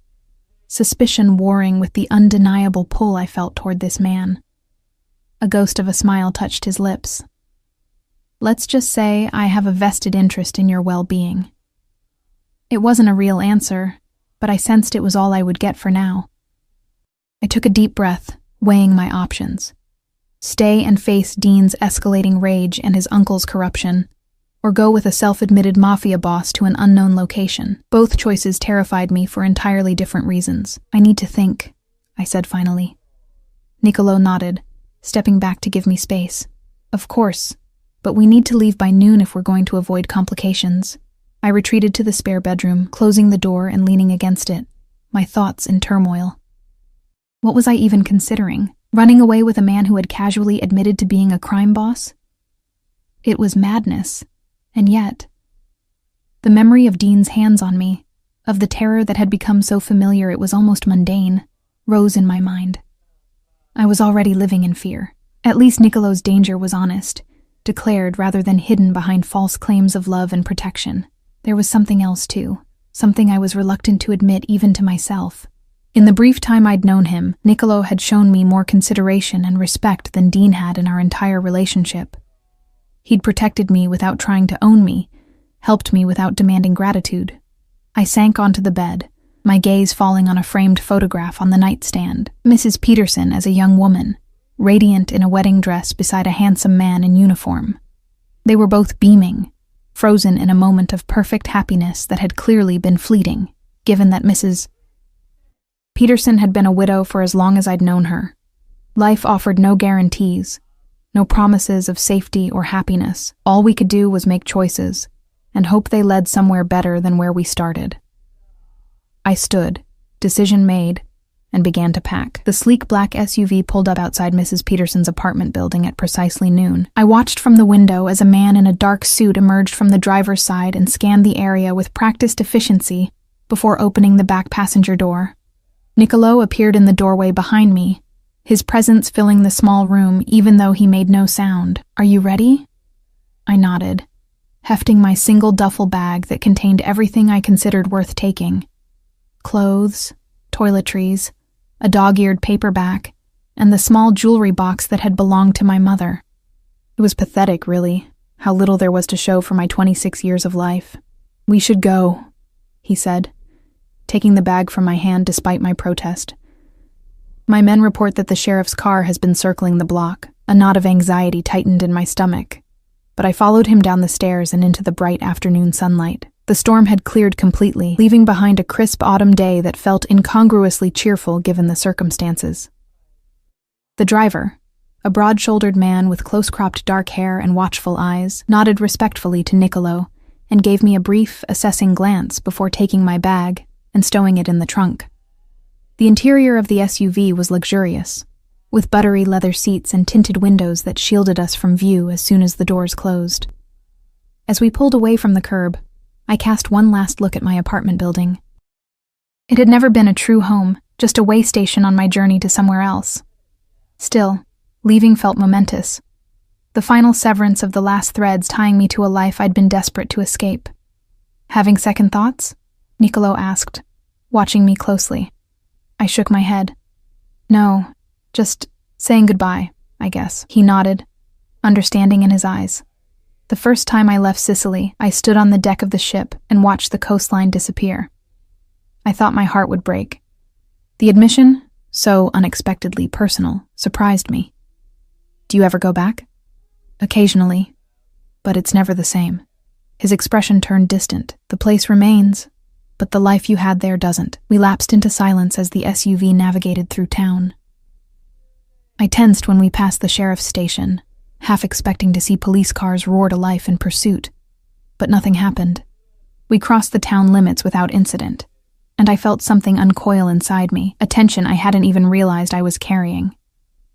suspicion warring with the undeniable pull I felt toward this man. A ghost of a smile touched his lips. Let's just say I have a vested interest in your well-being. It wasn't a real answer, but I sensed it was all I would get for now. I took a deep breath, weighing my options. Stay and face Dean's escalating rage and his uncle's corruption, or go with a self-admitted mafia boss to an unknown location. Both choices terrified me for entirely different reasons. I need to think, I said finally. Niccolo nodded, stepping back to give me space. Of course, but we need to leave by noon if we're going to avoid complications. I retreated to the spare bedroom, closing the door and leaning against it, my thoughts in turmoil. What was I even considering? Running away with a man who had casually admitted to being a crime boss? It was madness, and yet, the memory of Dean's hands on me, of the terror that had become so familiar it was almost mundane, rose in my mind. I was already living in fear. At least Niccolo's danger was honest, declared rather than hidden behind false claims of love and protection. There was something else too, something I was reluctant to admit even to myself. In the brief time I'd known him, Niccolo had shown me more consideration and respect than Dean had in our entire relationship. He'd protected me without trying to own me, helped me without demanding gratitude. I sank onto the bed, my gaze falling on a framed photograph on the nightstand. Mrs. Peterson as a young woman, radiant in a wedding dress beside a handsome man in uniform. They were both beaming, frozen in a moment of perfect happiness that had clearly been fleeting, given that Mrs. Peterson had been a widow for as long as I'd known her. Life offered no guarantees, no promises of safety or happiness. All we could do was make choices and hope they led somewhere better than where we started. I stood, decision made, and began to pack. The sleek black SUV pulled up outside Mrs. Peterson's apartment building at precisely noon. I watched from the window as a man in a dark suit emerged from the driver's side and scanned the area with practiced efficiency before opening the back passenger door. Niccolo appeared in the doorway behind me, his presence filling the small room even though he made no sound. "Are you ready?" I nodded, hefting my single duffel bag that contained everything I considered worth taking. Clothes, toiletries, a dog-eared paperback, and the small jewelry box that had belonged to my mother. It was pathetic, really, how little there was to show for my 26 years of life. "We should go," he said, taking the bag from my hand despite my protest. "My men report that the sheriff's car has been circling the block." A knot of anxiety tightened in my stomach, but I followed him down the stairs and into the bright afternoon sunlight. The storm had cleared completely, leaving behind a crisp autumn day that felt incongruously cheerful given the circumstances. The driver, a broad-shouldered man with close-cropped dark hair and watchful eyes, nodded respectfully to Niccolo and gave me a brief, assessing glance before taking my bag and stowing it in the trunk. The interior of the SUV was luxurious, with buttery leather seats and tinted windows that shielded us from view as soon as the doors closed. As we pulled away from the curb, I cast one last look at my apartment building. It had never been a true home, just a way station on my journey to somewhere else. Still, leaving felt momentous, the final severance of the last threads tying me to a life I'd been desperate to escape. "Having second thoughts?" Niccolo asked, watching me closely. I shook my head. "No, just saying goodbye, I guess." He nodded, understanding in his eyes. The first time I left Sicily, I stood on the deck of the ship and watched the coastline disappear. I thought my heart would break. The admission, so unexpectedly personal, surprised me. "Do you ever go back?" "Occasionally, but it's never the same." His expression turned distant. "The place remains, but the life you had there doesn't." We lapsed into silence as the SUV navigated through town. I tensed when we passed the sheriff's station, half expecting to see police cars roar to life in pursuit. But nothing happened. We crossed the town limits without incident, and I felt something uncoil inside me, a tension I hadn't even realized I was carrying.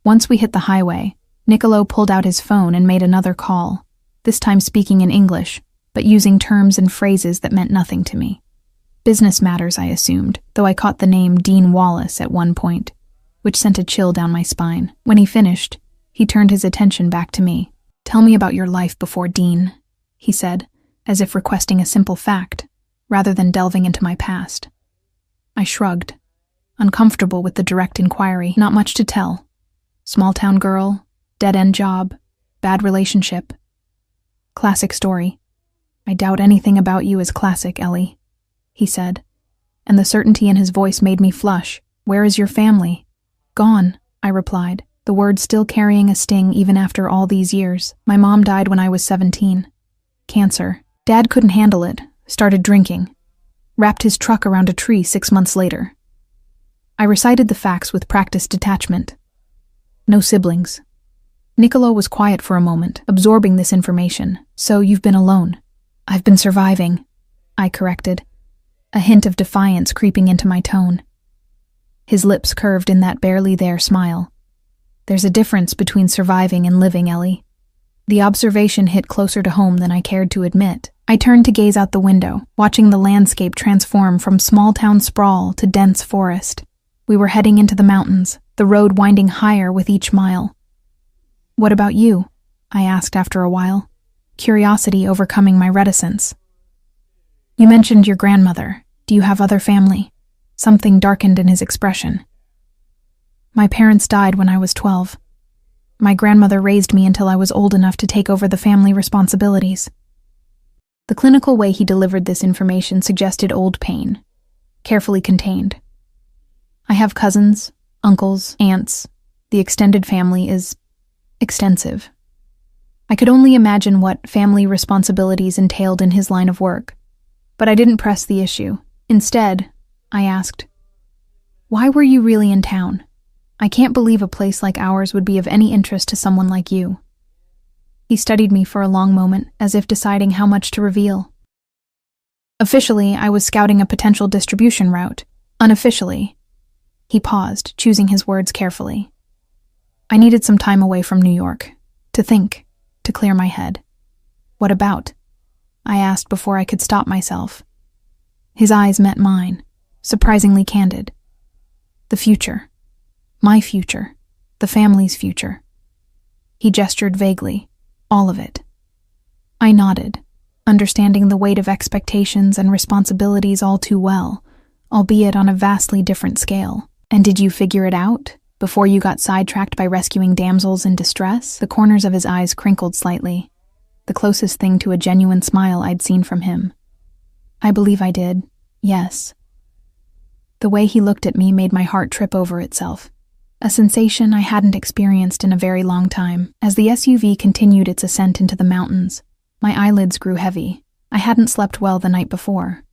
Once we hit the highway, Niccolo pulled out his phone and made another call, this time speaking in English, but using terms and phrases that meant nothing to me. Business matters, I assumed, though I caught the name Dean Wallace at one point, which sent a chill down my spine. When he finished, he turned his attention back to me. "Tell me about your life before Dean," he said, as if requesting a simple fact, rather than delving into my past. I shrugged, uncomfortable with the direct inquiry. "Not much to tell. Small-town girl, dead-end job, bad relationship. Classic story. I doubt anything about you is classic, Ellie," he said, and the certainty in his voice made me flush. "Where is your family?" "Gone," I replied, the words still carrying a sting even after all these years. "My mom died when I was 17. Cancer. Dad couldn't handle it, started drinking. Wrapped his truck around a tree 6 months later." I recited the facts with practiced detachment. "No siblings." Niccolo was quiet for a moment, absorbing this information. "So you've been alone." "I've been surviving," I corrected, a hint of defiance creeping into my tone. His lips curved in that barely there smile. "There's a difference between surviving and living, Ellie." The observation hit closer to home than I cared to admit. I turned to gaze out the window, watching the landscape transform from small-town sprawl to dense forest. We were heading into the mountains, the road winding higher with each mile. "What about you?" I asked after a while, curiosity overcoming my reticence. "You mentioned your grandmother. Do you have other family?" Something darkened in his expression. "My parents died when I was 12. My grandmother raised me until I was old enough to take over the family responsibilities." The clinical way he delivered this information suggested old pain, carefully contained. I have cousins, uncles, aunts. The extended family is extensive. I could only imagine what family responsibilities entailed in his line of work, but I didn't press the issue. Instead, I asked, "Why were you really in town? I can't believe a place like ours would be of any interest to someone like you." He studied me for a long moment, as if deciding how much to reveal. Officially, I was scouting a potential distribution route. Unofficially, he paused, choosing his words carefully. I needed some time away from New York, to think, to clear my head. "What about?" I asked before I could stop myself. His eyes met mine, surprisingly candid. "The future. My future. The family's future." He gestured vaguely. "All of it." I nodded, understanding the weight of expectations and responsibilities all too well, albeit on a vastly different scale. "And did you figure it out, before you got sidetracked by rescuing damsels in distress?" The corners of his eyes crinkled slightly, the closest thing to a genuine smile I'd seen from him. "I believe I did, yes." The way he looked at me made my heart trip over itself, a sensation I hadn't experienced in a very long time. As the SUV continued its ascent into the mountains, my eyelids grew heavy. I hadn't slept well the night before.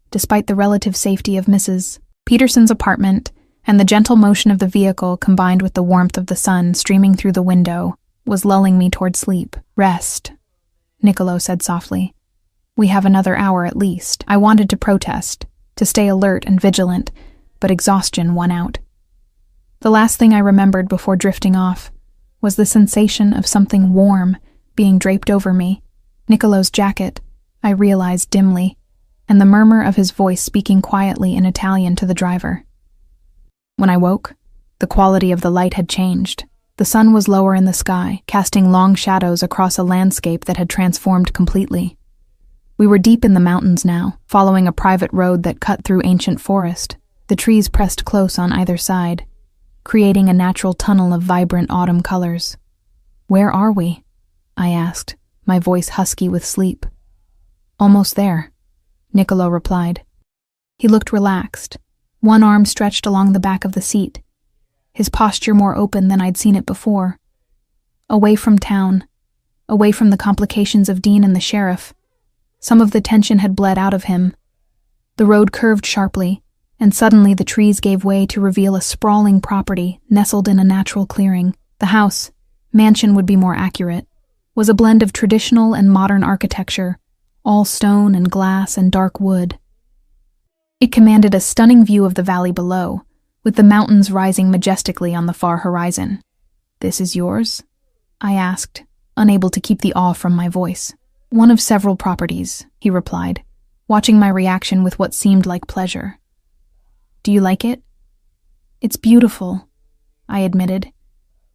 Despite the relative safety of Mrs. Peterson's apartment, and the gentle motion of the vehicle combined with the warmth of the sun streaming through the window was lulling me toward sleep. "Rest," Niccolo said softly. "We have another hour at least." I wanted to protest, to stay alert and vigilant, but exhaustion won out. The last thing I remembered before drifting off was the sensation of something warm being draped over me, Niccolo's jacket, I realized dimly, and the murmur of his voice speaking quietly in Italian to the driver. When I woke, the quality of the light had changed. The sun was lower in the sky, casting long shadows across a landscape that had transformed completely. We were deep in the mountains now, following a private road that cut through ancient forest. The trees pressed close on either side, creating a natural tunnel of vibrant autumn colors. "Where are we?" I asked, my voice husky with sleep. "Almost there," Niccolo replied. He looked relaxed, one arm stretched along the back of the seat, his posture more open than I'd seen it before. Away from town, away from the complications of Dean and the sheriff. Some of the tension had bled out of him. The road curved sharply, and suddenly the trees gave way to reveal a sprawling property nestled in a natural clearing. The house, mansion would be more accurate, was a blend of traditional and modern architecture, all stone and glass and dark wood. It commanded a stunning view of the valley below, with the mountains rising majestically on the far horizon. "This is yours?" I asked, unable to keep the awe from my voice. "One of several properties," he replied, watching my reaction with what seemed like pleasure. "Do you like it?" "It's beautiful," I admitted,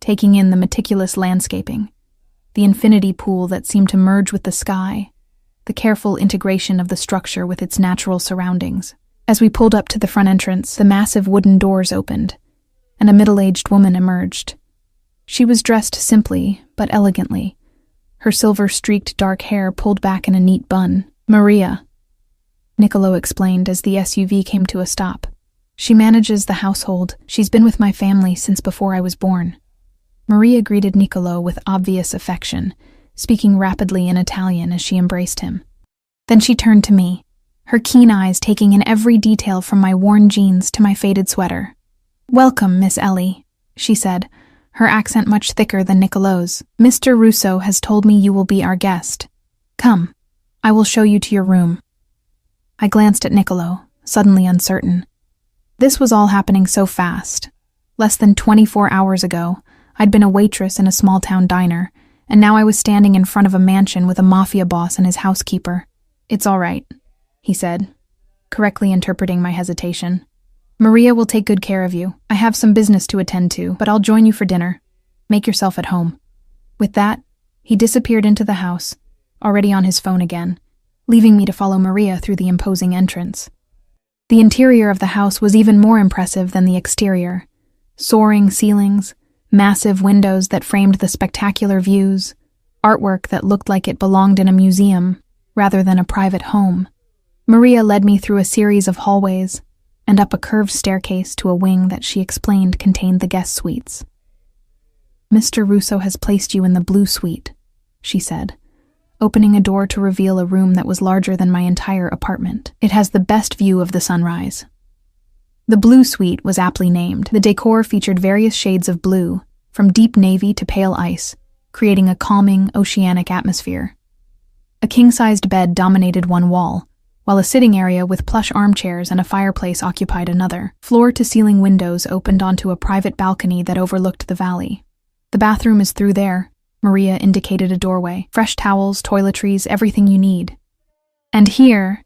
taking in the meticulous landscaping, the infinity pool that seemed to merge with the sky, the careful integration of the structure with its natural surroundings. As we pulled up to the front entrance, the massive wooden doors opened, and a middle-aged woman emerged. She was dressed simply, but elegantly, her silver-streaked dark hair pulled back in a neat bun. "Maria," Niccolo explained as the SUV came to a stop. "She manages the household. She's been with my family since before I was born." Maria greeted Niccolo with obvious affection, speaking rapidly in Italian as she embraced him. Then she turned to me, her keen eyes taking in every detail from my worn jeans to my faded sweater. "Welcome, Miss Ellie," she said, her accent much thicker than Niccolo's. "Mr. Russo has told me you will be our guest. Come, I will show you to your room." I glanced at Niccolo, suddenly uncertain. This was all happening so fast. Less than 24 hours ago, I'd been a waitress in a small-town diner, and now I was standing in front of a mansion with a Mafia boss and his housekeeper. "It's all right," he said, correctly interpreting my hesitation. "Maria will take good care of you. I have some business to attend to, but I'll join you for dinner. Make yourself at home." With that, he disappeared into the house, already on his phone again, leaving me to follow Maria through the imposing entrance. The interior of the house was even more impressive than the exterior. Soaring ceilings, massive windows that framed the spectacular views, artwork that looked like it belonged in a museum. rather than a private home. Maria led me through a series of hallways and up a curved staircase to a wing that she explained contained the guest suites. "Mr. Russo has placed you in the blue suite," she said, opening a door to reveal a room that was larger than my entire apartment. "It has the best view of the sunrise." The blue suite was aptly named. The decor featured various shades of blue, from deep navy to pale ice, creating a calming, oceanic atmosphere. A king-sized bed dominated one wall, while a sitting area with plush armchairs and a fireplace occupied another. Floor-to-ceiling windows opened onto a private balcony that overlooked the valley. "The bathroom is through there," Maria indicated a doorway. "Fresh towels, toiletries, everything you need." "And here,"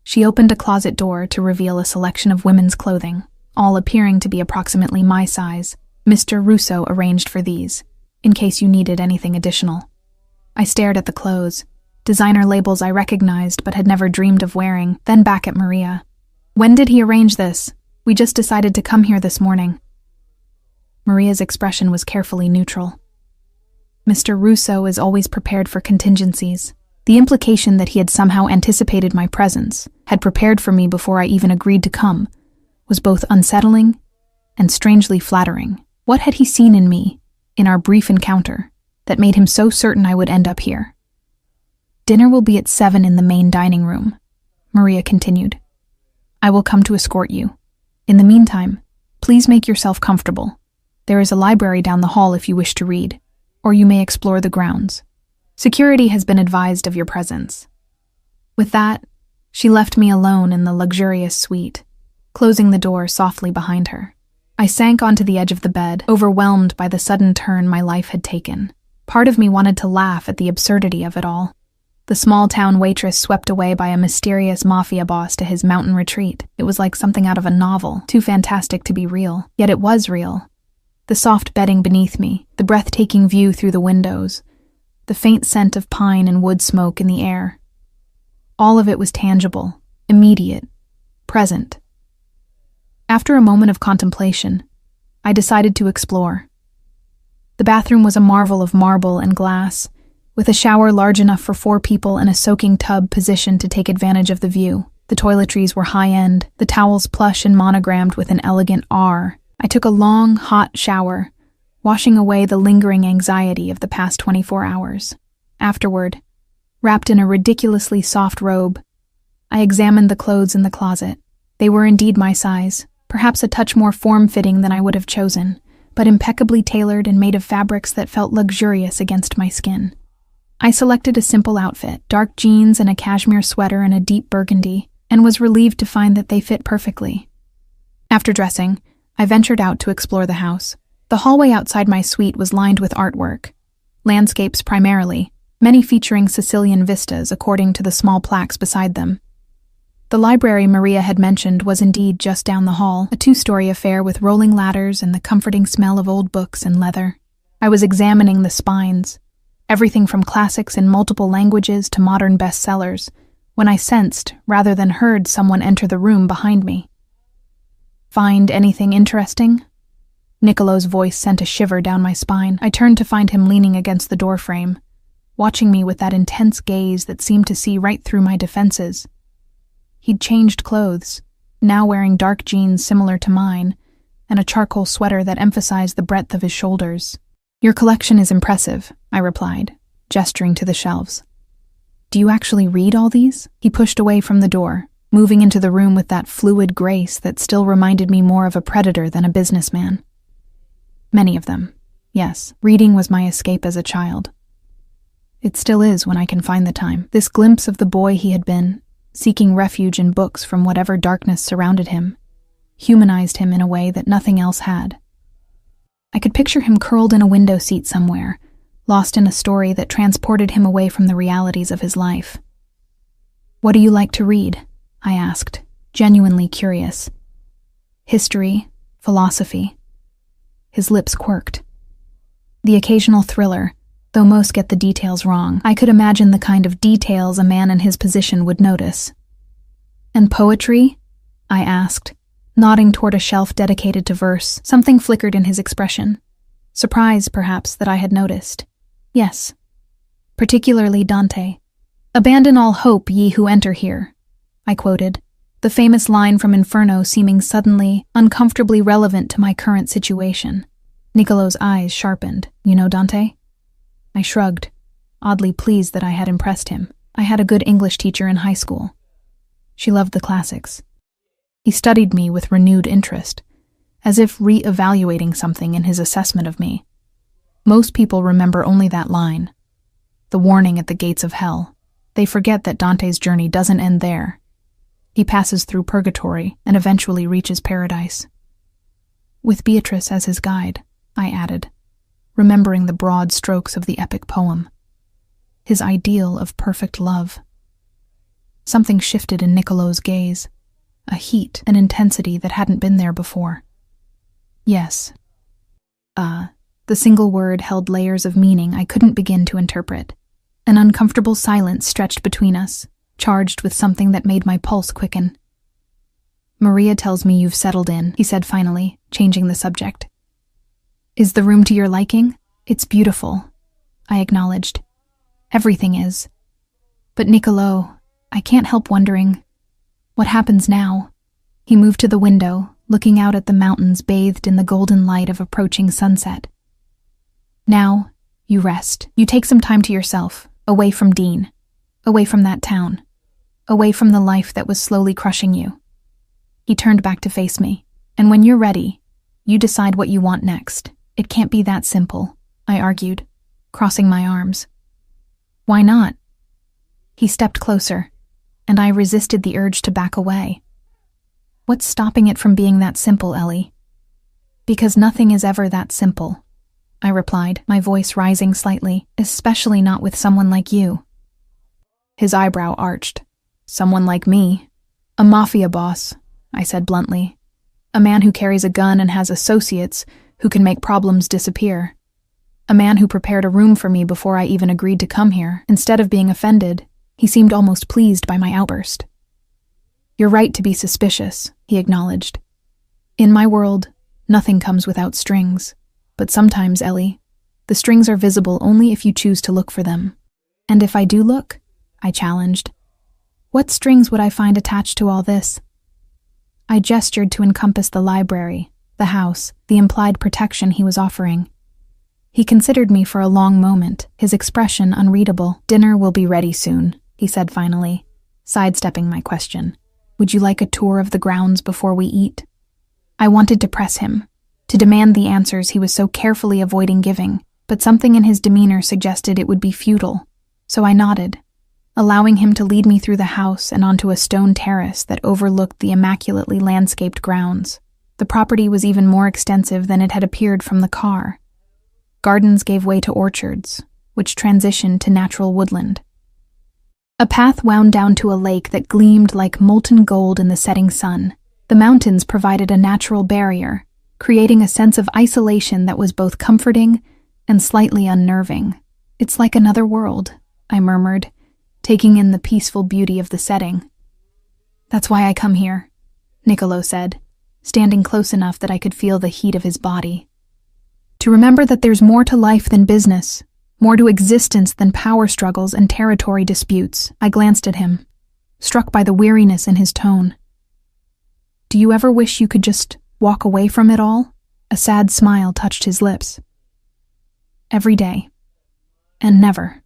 she opened a closet door to reveal a selection of women's clothing, all appearing to be approximately my size. "Mr. Russo arranged for these, in case you needed anything additional." I stared at the clothes, designer labels I recognized but had never dreamed of wearing, then back at Maria. "When did he arrange this? We just decided to come here this morning." Maria's expression was carefully neutral. "Mr. Russo is always prepared for contingencies." The implication that he had somehow anticipated my presence, had prepared for me before I even agreed to come, was both unsettling and strangely flattering. What had he seen in me, in our brief encounter, that made him so certain I would end up here? "Dinner will be at 7 in the main dining room," Maria continued. "I will come to escort you. In the meantime, please make yourself comfortable. There is a library down the hall if you wish to read, or you may explore the grounds. Security has been advised of your presence." With that, she left me alone in the luxurious suite, closing the door softly behind her. I sank onto the edge of the bed, overwhelmed by the sudden turn my life had taken. Part of me wanted to laugh at the absurdity of it all. The small-town waitress swept away by a mysterious mafia boss to his mountain retreat. It was like something out of a novel, too fantastic to be real. Yet it was real. The soft bedding beneath me, the breathtaking view through the windows, the faint scent of pine and wood smoke in the air. All of it was tangible, immediate, present. After a moment of contemplation, I decided to explore. The bathroom was a marvel of marble and glass, with a shower large enough for 4 people and a soaking tub positioned to take advantage of the view. The toiletries were high-end, the towels plush and monogrammed with an elegant R. I took a long, hot shower, washing away the lingering anxiety of the past 24 hours. Afterward, wrapped in a ridiculously soft robe, I examined the clothes in the closet. They were indeed my size, perhaps a touch more form-fitting than I would have chosen, but impeccably tailored and made of fabrics that felt luxurious against my skin. I selected a simple outfit, dark jeans and a cashmere sweater and a deep burgundy, and was relieved to find that they fit perfectly. After dressing, I ventured out to explore the house. The hallway outside my suite was lined with artwork, landscapes primarily, many featuring Sicilian vistas according to the small plaques beside them. The library Maria had mentioned was indeed just down the hall, a 2-story affair with rolling ladders and the comforting smell of old books and leather. I was examining the spines, everything from classics in multiple languages to modern bestsellers, when I sensed, rather than heard, someone enter the room behind me. "Find anything interesting?" Niccolo's voice sent a shiver down my spine. I turned to find him leaning against the doorframe, watching me with that intense gaze that seemed to see right through my defenses. He'd changed clothes, now wearing dark jeans similar to mine, and a charcoal sweater that emphasized the breadth of his shoulders. "Your collection is impressive," I replied, gesturing to the shelves. "Do you actually read all these?" He pushed away from the door, moving into the room with that fluid grace that still reminded me more of a predator than a businessman. "Many of them. Yes, reading was my escape as a child. It still is when I can find the time." This glimpse of the boy he had been, seeking refuge in books from whatever darkness surrounded him, humanized him in a way that nothing else had. I could picture him curled in a window seat somewhere, lost in a story that transported him away from the realities of his life. "What do you like to read?" I asked, genuinely curious. "History, philosophy." His lips quirked. "The occasional thriller, though most get the details wrong. I could imagine the kind of details a man in his position would notice." "And poetry?" I asked, nodding toward a shelf dedicated to verse. Something flickered in his expression. Surprise, perhaps, that I had noticed. "Yes. Particularly Dante. "Abandon all hope, ye who enter here," I quoted, the famous line from Inferno seeming suddenly, uncomfortably relevant to my current situation. Niccolo's eyes sharpened. "You know Dante?" I shrugged, oddly pleased that I had impressed him. I had a good English teacher in high school. She loved the classics. He studied me with renewed interest, as if re-evaluating something in his assessment of me. Most people remember only that line, the warning at the gates of hell. They forget that Dante's journey doesn't end there. He passes through purgatory and eventually reaches paradise. With Beatrice as his guide, I added, remembering the broad strokes of the epic poem. His ideal of perfect love. Something shifted in Niccolo's gaze, a heat and intensity that hadn't been there before. Yes. The single word held layers of meaning I couldn't begin to interpret. An uncomfortable silence stretched between us, charged with something that made my pulse quicken. "Maria tells me you've settled in," he said finally, changing the subject. "Is the room to your liking?" "It's beautiful," I acknowledged. "Everything is. But Niccolo, I can't help wondering, what happens now?" He moved to the window, looking out at the mountains bathed in the golden light of approaching sunset. "Now, you rest. You take some time to yourself, away from Dean, away from that town, away from the life that was slowly crushing you." He turned back to face me. "And when you're ready, you decide what you want next. It can't be that simple," I argued, crossing my arms. "Why not?" He stepped closer, and I resisted the urge to back away. "What's stopping it from being that simple, Ellie?" "Because nothing is ever that simple," I replied, my voice rising slightly, "especially not with someone like you." His eyebrow arched. "Someone like me? A mafia boss," I said bluntly. "A man who carries a gun and has associates who can make problems disappear. A man who prepared a room for me before I even agreed to come here." Instead of being offended, he seemed almost pleased by my outburst. "You're right to be suspicious," he acknowledged. "In my world, nothing comes without strings. But sometimes, Ellie, the strings are visible only if you choose to look for them." "And if I do look?" I challenged. "What strings would I find attached to all this?" I gestured to encompass the library, the house, the implied protection he was offering. He considered me for a long moment, his expression unreadable. "Dinner will be ready soon," he said finally, sidestepping my question. "Would you like a tour of the grounds before we eat?" I wanted to press him, to demand the answers he was so carefully avoiding giving, but something in his demeanor suggested it would be futile, so I nodded, allowing him to lead me through the house and onto a stone terrace that overlooked the immaculately landscaped grounds. The property was even more extensive than it had appeared from the car. Gardens gave way to orchards, which transitioned to natural woodland. A path wound down to a lake that gleamed like molten gold in the setting sun. The mountains provided a natural barrier, creating a sense of isolation that was both comforting and slightly unnerving. "It's like another world," I murmured, taking in the peaceful beauty of the setting. "That's why I come here," Niccolo said, standing close enough that I could feel the heat of his body. "To remember that there's more to life than business, more to existence than power struggles and territory disputes." I glanced at him, struck by the weariness in his tone. "Do you ever wish you could just walk away from it all?" A sad smile touched his lips. "Every day. And never."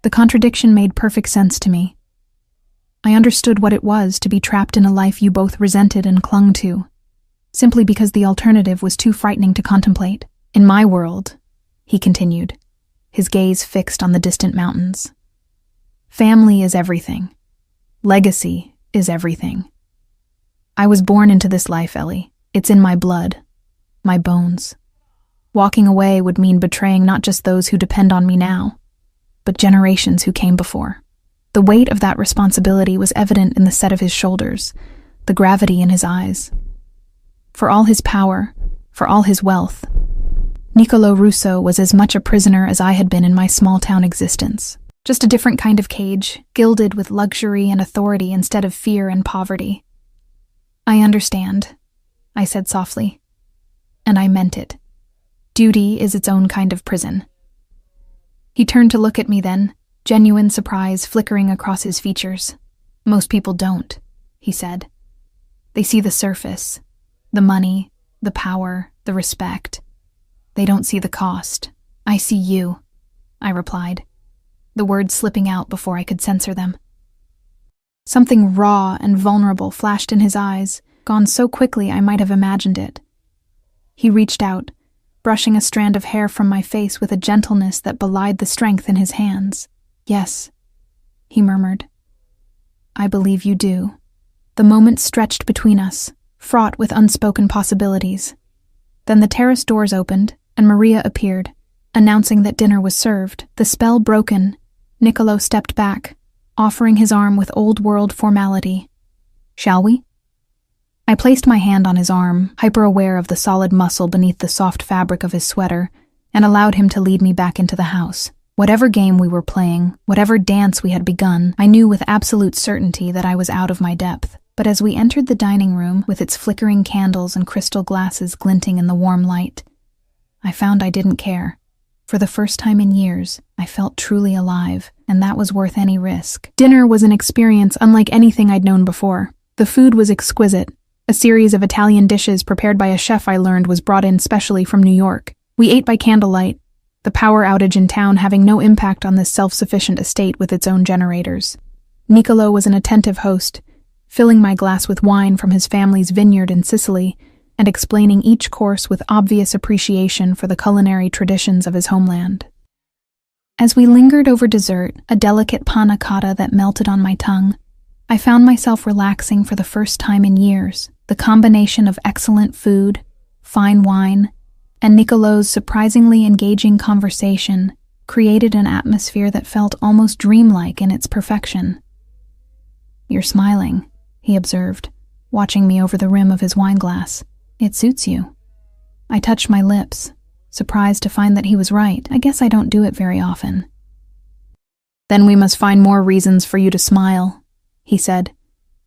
The contradiction made perfect sense to me. I understood what it was to be trapped in a life you both resented and clung to, simply because the alternative was too frightening to contemplate. "In my world," he continued, his gaze fixed on the distant mountains, "family is everything. Legacy is everything. I was born into this life, Ellie. It's in my blood, my bones. Walking away would mean betraying not just those who depend on me now, but generations who came before." The weight of that responsibility was evident in the set of his shoulders, the gravity in his eyes. For all his power, for all his wealth, Niccolo Russo was as much a prisoner as I had been in my small-town existence. Just a different kind of cage, gilded with luxury and authority instead of fear and poverty. "I understand," I said softly. And I meant it. Duty is its own kind of prison. He turned to look at me then, genuine surprise flickering across his features. "Most people don't," he said. "They see the surface, the money, the power, the respect. They don't see the cost. I see you," I replied, the words slipping out before I could censor them. Something raw and vulnerable flashed in his eyes, gone so quickly I might have imagined it. He reached out, brushing a strand of hair from my face with a gentleness that belied the strength in his hands. "Yes," he murmured. "I believe you do." The moment stretched between us, fraught with unspoken possibilities. Then the terrace doors opened, and Maria appeared, announcing that dinner was served. The spell broken, Niccolo stepped back, offering his arm with old-world formality. "Shall we?" I placed my hand on his arm, hyper-aware of the solid muscle beneath the soft fabric of his sweater, and allowed him to lead me back into the house. Whatever game we were playing, whatever dance we had begun, I knew with absolute certainty that I was out of my depth. But as we entered the dining room, with its flickering candles and crystal glasses glinting in the warm light, I found I didn't care. For the first time in years, I felt truly alive, and that was worth any risk. Dinner was an experience unlike anything I'd known before. The food was exquisite. A series of Italian dishes prepared by a chef I learned was brought in specially from New York. We ate by candlelight, the power outage in town having no impact on this self-sufficient estate with its own generators. Niccolo was an attentive host, filling my glass with wine from his family's vineyard in Sicily and explaining each course with obvious appreciation for the culinary traditions of his homeland. As we lingered over dessert, a delicate panna cotta that melted on my tongue, I found myself relaxing for the first time in years. The combination of excellent food, fine wine, and Niccolo's surprisingly engaging conversation created an atmosphere that felt almost dreamlike in its perfection. "You're smiling," he observed, watching me over the rim of his wineglass. "It suits you." I touched my lips, surprised to find that he was right. I guess I don't do it very often. "Then we must find more reasons for you to smile," he said,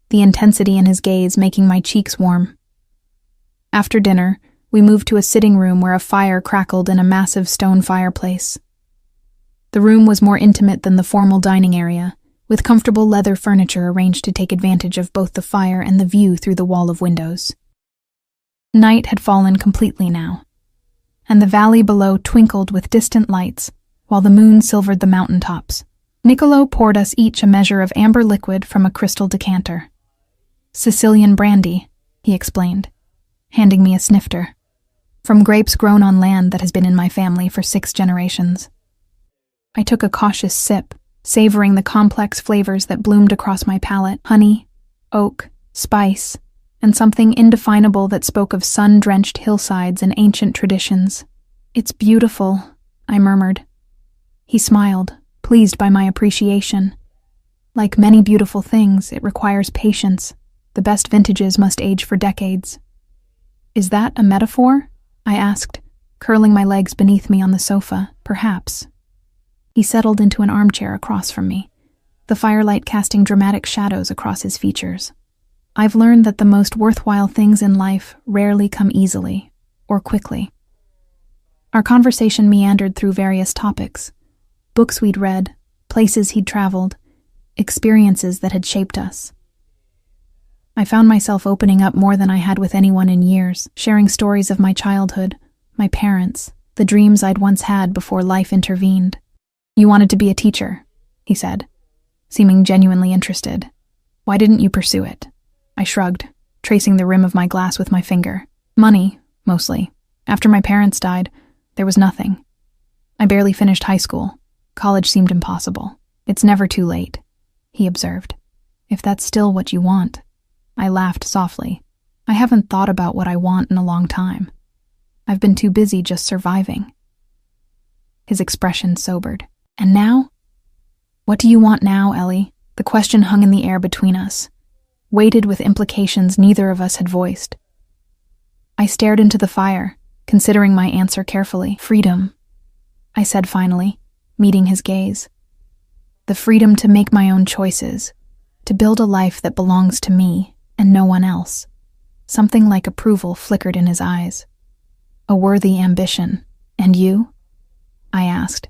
the intensity in his gaze making my cheeks warm. After dinner, we moved to a sitting room where a fire crackled in a massive stone fireplace. The room was more intimate than the formal dining area, with comfortable leather furniture arranged to take advantage of both the fire and the view through the wall of windows. Night had fallen completely now, and the valley below twinkled with distant lights, while the moon silvered the mountaintops. Niccolo poured us each a measure of amber liquid from a crystal decanter. "Sicilian brandy," he explained, handing me a snifter, "from grapes grown on land that has been in my family for 6 generations. I took a cautious sip, savoring the complex flavors that bloomed across my palate: honey, oak, spice, and something indefinable that spoke of sun-drenched hillsides and ancient traditions. "It's beautiful," I murmured. He smiled, pleased by my appreciation. "Like many beautiful things, it requires patience. The best vintages must age for decades." "Is that a metaphor?" I asked, curling my legs beneath me on the sofa. "Perhaps." He settled into an armchair across from me, the firelight casting dramatic shadows across his features. "I've learned that the most worthwhile things in life rarely come easily or quickly." Our conversation meandered through various topics: books we'd read, places he'd traveled, experiences that had shaped us. I found myself opening up more than I had with anyone in years, sharing stories of my childhood, my parents, the dreams I'd once had before life intervened. "You wanted to be a teacher," he said, seeming genuinely interested. "Why didn't you pursue it?" I shrugged, tracing the rim of my glass with my finger. "Money, mostly. After my parents died, there was nothing. I barely finished high school. College seemed impossible." "It's never too late," he observed. "If that's still what you want." I laughed softly. "I haven't thought about what I want in a long time. I've been too busy just surviving." His expression sobered. "And now?" "What do you want now, Ellie?" The question hung in the air between us, weighted with implications neither of us had voiced. I stared into the fire, considering my answer carefully. "Freedom," I said finally, meeting his gaze. "The freedom to make my own choices, to build a life that belongs to me and no one else." Something like approval flickered in his eyes. "A worthy ambition. And you?" I asked,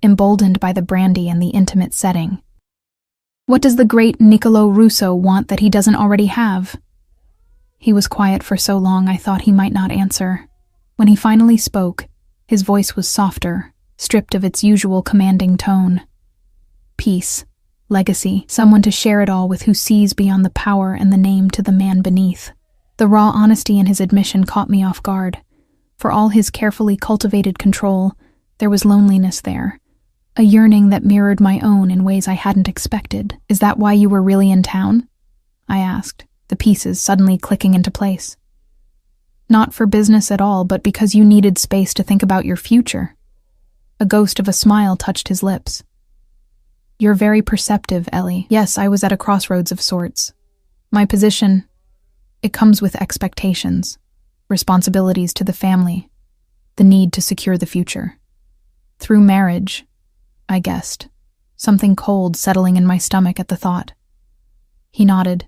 emboldened by the brandy and the intimate setting. What does the great Niccolo Russo want that he doesn't already have? He was quiet for so long I thought he might not answer. When he finally spoke, his voice was softer, stripped of its usual commanding tone. Peace, legacy, someone to share it all with who sees beyond the power and the name to the man beneath. The raw honesty in his admission caught me off guard. For all his carefully cultivated control, there was loneliness there, a yearning that mirrored my own in ways I hadn't expected. Is that why you were really in town? I asked, the pieces suddenly clicking into place. Not for business at all, but because you needed space to think about your future. A ghost of a smile touched his lips. You're very perceptive, Ellie. Yes, I was at a crossroads of sorts. My position, it comes with expectations, responsibilities to the family, the need to secure the future. Through marriage, I guessed, something cold settling in my stomach at the thought. He nodded.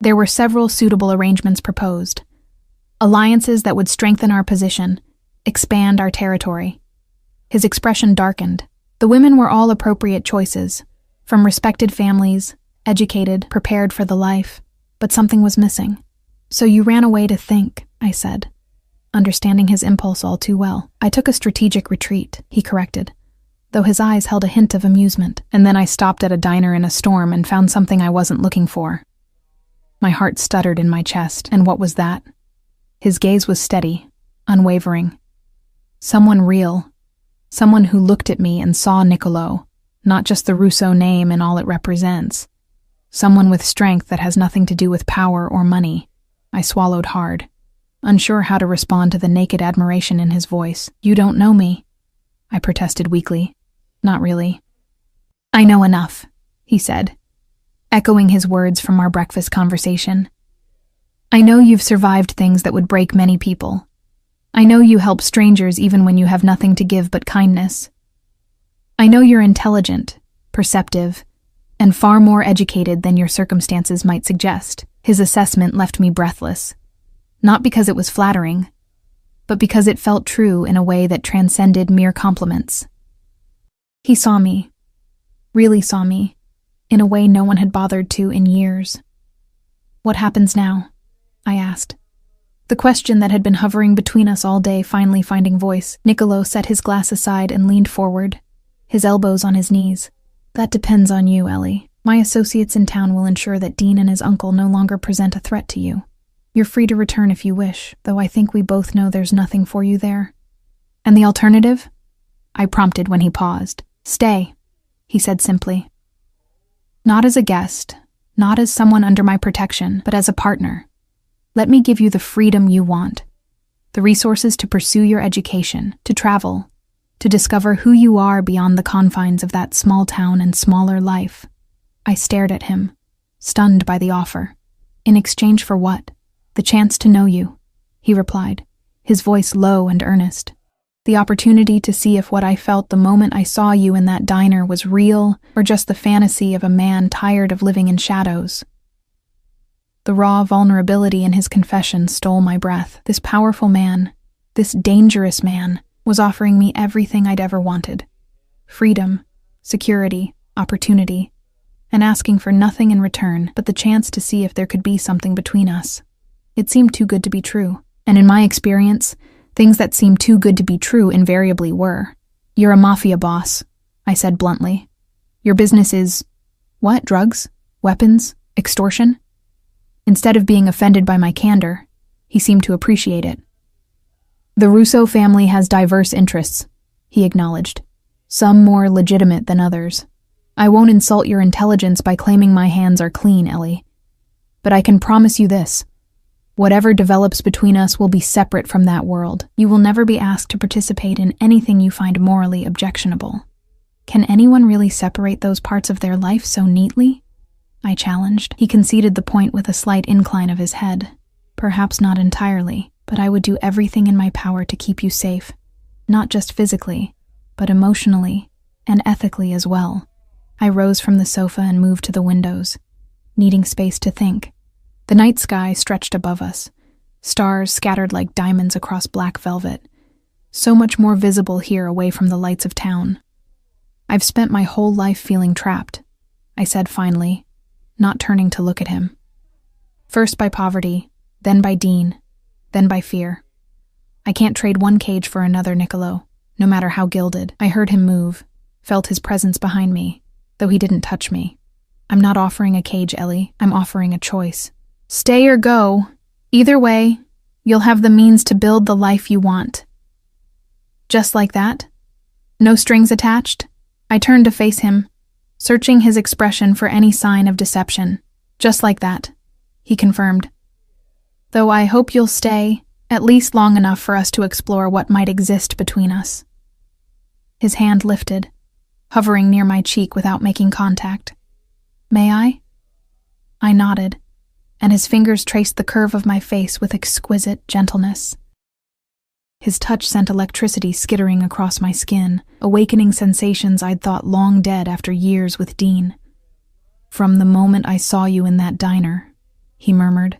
There were several suitable arrangements proposed. Alliances that would strengthen our position, expand our territory. His expression darkened. The women were all appropriate choices, from respected families, educated, prepared for the life, but something was missing. So you ran away to think, I said, understanding his impulse all too well. I took a strategic retreat, he corrected, though his eyes held a hint of amusement. And then I stopped at a diner in a storm and found something I wasn't looking for. My heart stuttered in my chest, and what was that? His gaze was steady, unwavering. Someone real. Someone who looked at me and saw Niccolo, not just the Russo name and all it represents. Someone with strength that has nothing to do with power or money. I swallowed hard, unsure how to respond to the naked admiration in his voice. You don't know me, I protested weakly. Not really. I know enough, he said, echoing his words from our breakfast conversation. I know you've survived things that would break many people. I know you help strangers even when you have nothing to give but kindness. I know you're intelligent, perceptive, and far more educated than your circumstances might suggest. His assessment left me breathless, not because it was flattering, but because it felt true in a way that transcended mere compliments. He saw me, really saw me, in a way no one had bothered to in years. What happens now? I asked. The question that had been hovering between us all day finally finding voice. Niccolo set his glass aside and leaned forward, his elbows on his knees. That depends on you, Ellie. My associates in town will ensure that Dean and his uncle no longer present a threat to you. You're free to return if you wish, though I think we both know there's nothing for you there. And the alternative? I prompted when he paused. Stay, he said simply. Not as a guest, not as someone under my protection, but as a partner. Let me give you the freedom you want, the resources to pursue your education, to travel, to discover who you are beyond the confines of that small town and smaller life. I stared at him, stunned by the offer. In exchange for what? The chance to know you, he replied, his voice low and earnest. The opportunity to see if what I felt the moment I saw you in that diner was real or just the fantasy of a man tired of living in shadows. The raw vulnerability in his confession stole my breath. This powerful man, this dangerous man, was offering me everything I'd ever wanted. Freedom, security, opportunity, and asking for nothing in return but the chance to see if there could be something between us. It seemed too good to be true, and in my experience, things that seemed too good to be true invariably were. You're a mafia boss, I said bluntly. Your business is, what, drugs? Weapons? Extortion? Instead of being offended by my candor, he seemed to appreciate it. The Russo family has diverse interests, he acknowledged, some more legitimate than others. I won't insult your intelligence by claiming my hands are clean, Ellie. But I can promise you this. Whatever develops between us will be separate from that world. You will never be asked to participate in anything you find morally objectionable. Can anyone really separate those parts of their life so neatly? I challenged. He conceded the point with a slight incline of his head. Perhaps not entirely, but I would do everything in my power to keep you safe. Not just physically, but emotionally and ethically as well. I rose from the sofa and moved to the windows, needing space to think. The night sky stretched above us, stars scattered like diamonds across black velvet, so much more visible here away from the lights of town. I've spent my whole life feeling trapped, I said finally, not turning to look at him. First by poverty, then by Dean, then by fear. I can't trade one cage for another, Niccolo, no matter how gilded. I heard him move, felt his presence behind me, though he didn't touch me. I'm not offering a cage, Ellie. I'm offering a choice. Stay or go. Either way, you'll have the means to build the life you want. Just like that? No strings attached? I turned to face him, searching his expression for any sign of deception. Just like that, he confirmed. Though I hope you'll stay, at least long enough for us to explore what might exist between us. His hand lifted, hovering near my cheek without making contact. May I? I nodded, and his fingers traced the curve of my face with exquisite gentleness. His touch sent electricity skittering across my skin, awakening sensations I'd thought long dead after years with Dean. From the moment I saw you in that diner, he murmured,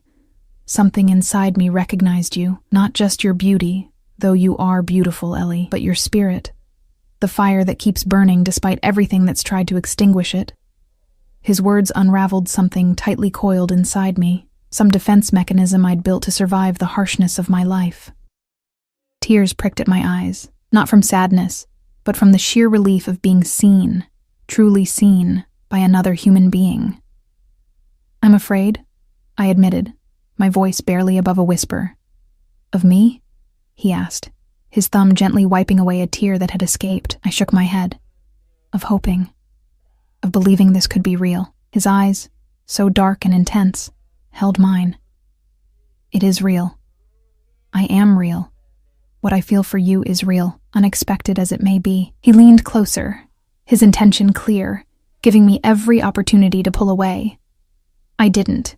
something inside me recognized you, not just your beauty, though you are beautiful, Ellie, but your spirit, the fire that keeps burning despite everything that's tried to extinguish it. His words unraveled something tightly coiled inside me, some defense mechanism I'd built to survive the harshness of my life. Tears pricked at my eyes, not from sadness, but from the sheer relief of being seen, truly seen, by another human being. I'm afraid, I admitted, my voice barely above a whisper. Of me? He asked, his thumb gently wiping away a tear that had escaped. I shook my head. Of hoping. Of believing this could be real. His eyes, so dark and intense, held mine. It is real. I am real. What I feel for you is real, unexpected as it may be. He leaned closer, his intention clear, giving me every opportunity to pull away. I didn't.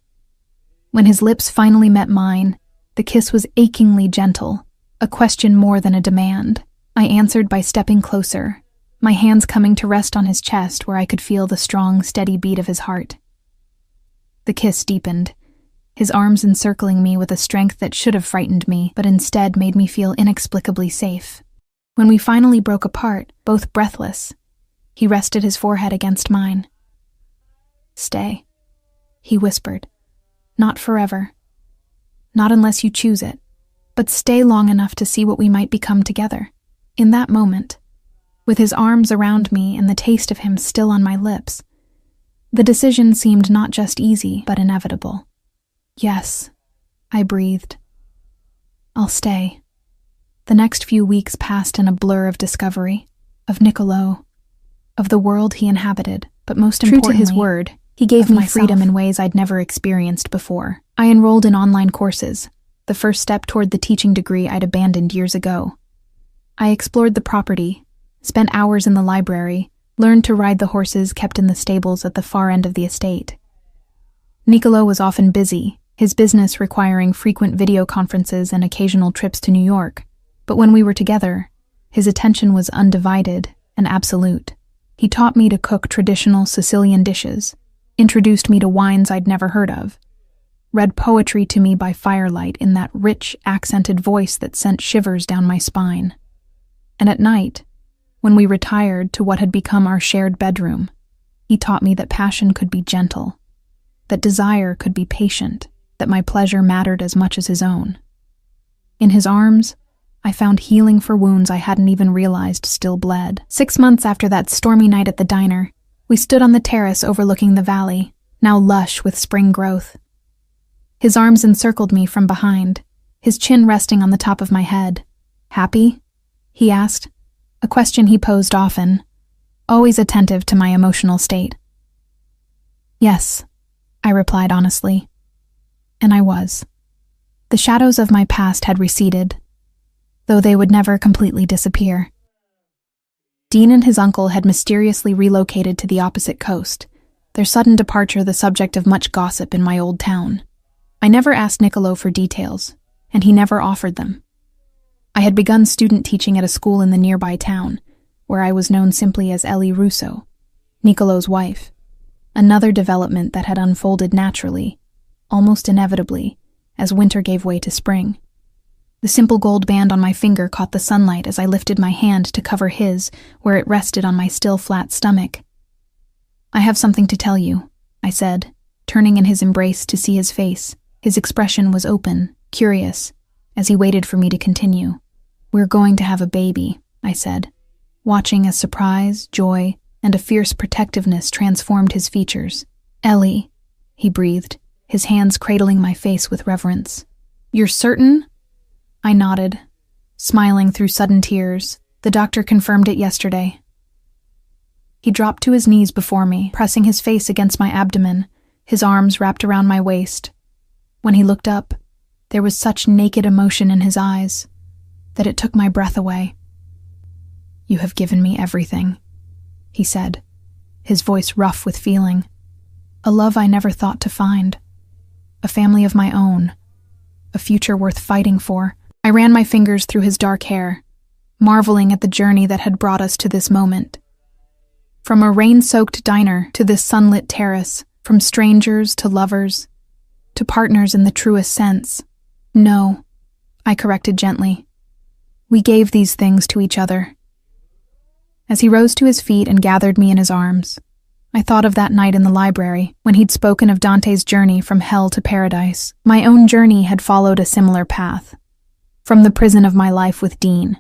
When his lips finally met mine, the kiss was achingly gentle, a question more than a demand. I answered by stepping closer, my hands coming to rest on his chest where I could feel the strong, steady beat of his heart. The kiss deepened, his arms encircling me with a strength that should have frightened me, but instead made me feel inexplicably safe. When we finally broke apart, both breathless, he rested his forehead against mine. Stay, he whispered. Not forever. Not unless you choose it, but stay long enough to see what we might become together. In that moment, with his arms around me and the taste of him still on my lips, the decision seemed not just easy, but inevitable. Yes, I breathed. I'll stay. The next few weeks passed in a blur of discovery, of Niccolo, of the world he inhabited, but most importantly, true to his word, he gave me freedom in ways I'd never experienced before. I enrolled in online courses, the first step toward the teaching degree I'd abandoned years ago. I explored the property, spent hours in the library, learned to ride the horses kept in the stables at the far end of the estate. Niccolo was often busy, his business requiring frequent video conferences and occasional trips to New York, but when we were together, his attention was undivided and absolute. He taught me to cook traditional Sicilian dishes, introduced me to wines I'd never heard of, read poetry to me by firelight in that rich, accented voice that sent shivers down my spine. And at night, when we retired to what had become our shared bedroom, he taught me that passion could be gentle, that desire could be patient, that my pleasure mattered as much as his own. In his arms, I found healing for wounds I hadn't even realized still bled. 6 months after that stormy night at the diner, we stood on the terrace overlooking the valley, now lush with spring growth. His arms encircled me from behind, his chin resting on the top of my head. Happy? He asked, a question he posed often, always attentive to my emotional state. Yes, I replied honestly. And I was. The shadows of my past had receded, though they would never completely disappear. Dean and his uncle had mysteriously relocated to the opposite coast, their sudden departure the subject of much gossip in my old town. I never asked Niccolo for details, and he never offered them. I had begun student teaching at a school in the nearby town, where I was known simply as Ellie Russo, Niccolo's wife, another development that had unfolded naturally, almost inevitably, as winter gave way to spring. The simple gold band on my finger caught the sunlight as I lifted my hand to cover his, where it rested on my still flat stomach. "I have something to tell you," I said, turning in his embrace to see his face. His expression was open, curious, as he waited for me to continue. "We're going to have a baby," I said, watching as surprise, joy, and a fierce protectiveness transformed his features. "Ellie," he breathed, his hands cradling my face with reverence. "You're certain?" I nodded, smiling through sudden tears. "The doctor confirmed it yesterday." He dropped to his knees before me, pressing his face against my abdomen, his arms wrapped around my waist. When he looked up, there was such naked emotion in his eyes that it took my breath away. "You have given me everything," he said, his voice rough with feeling. "A love I never thought to find. A family of my own. A future worth fighting for." I ran my fingers through his dark hair, marveling at the journey that had brought us to this moment. From a rain-soaked diner to this sunlit terrace, from strangers to lovers, to partners in the truest sense. "No," I corrected gently. "We gave these things to each other." As he rose to his feet and gathered me in his arms, I thought of that night in the library when he'd spoken of Dante's journey from hell to paradise. My own journey had followed a similar path. From the prison of my life with Dean,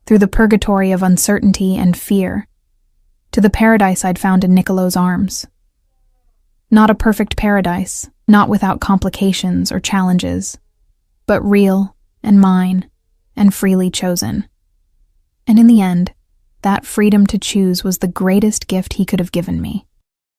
through the purgatory of uncertainty and fear, to the paradise I'd found in Niccolo's arms. Not a perfect paradise, not without complications or challenges, but real and mine and freely chosen. And in the end, that freedom to choose was the greatest gift he could have given me.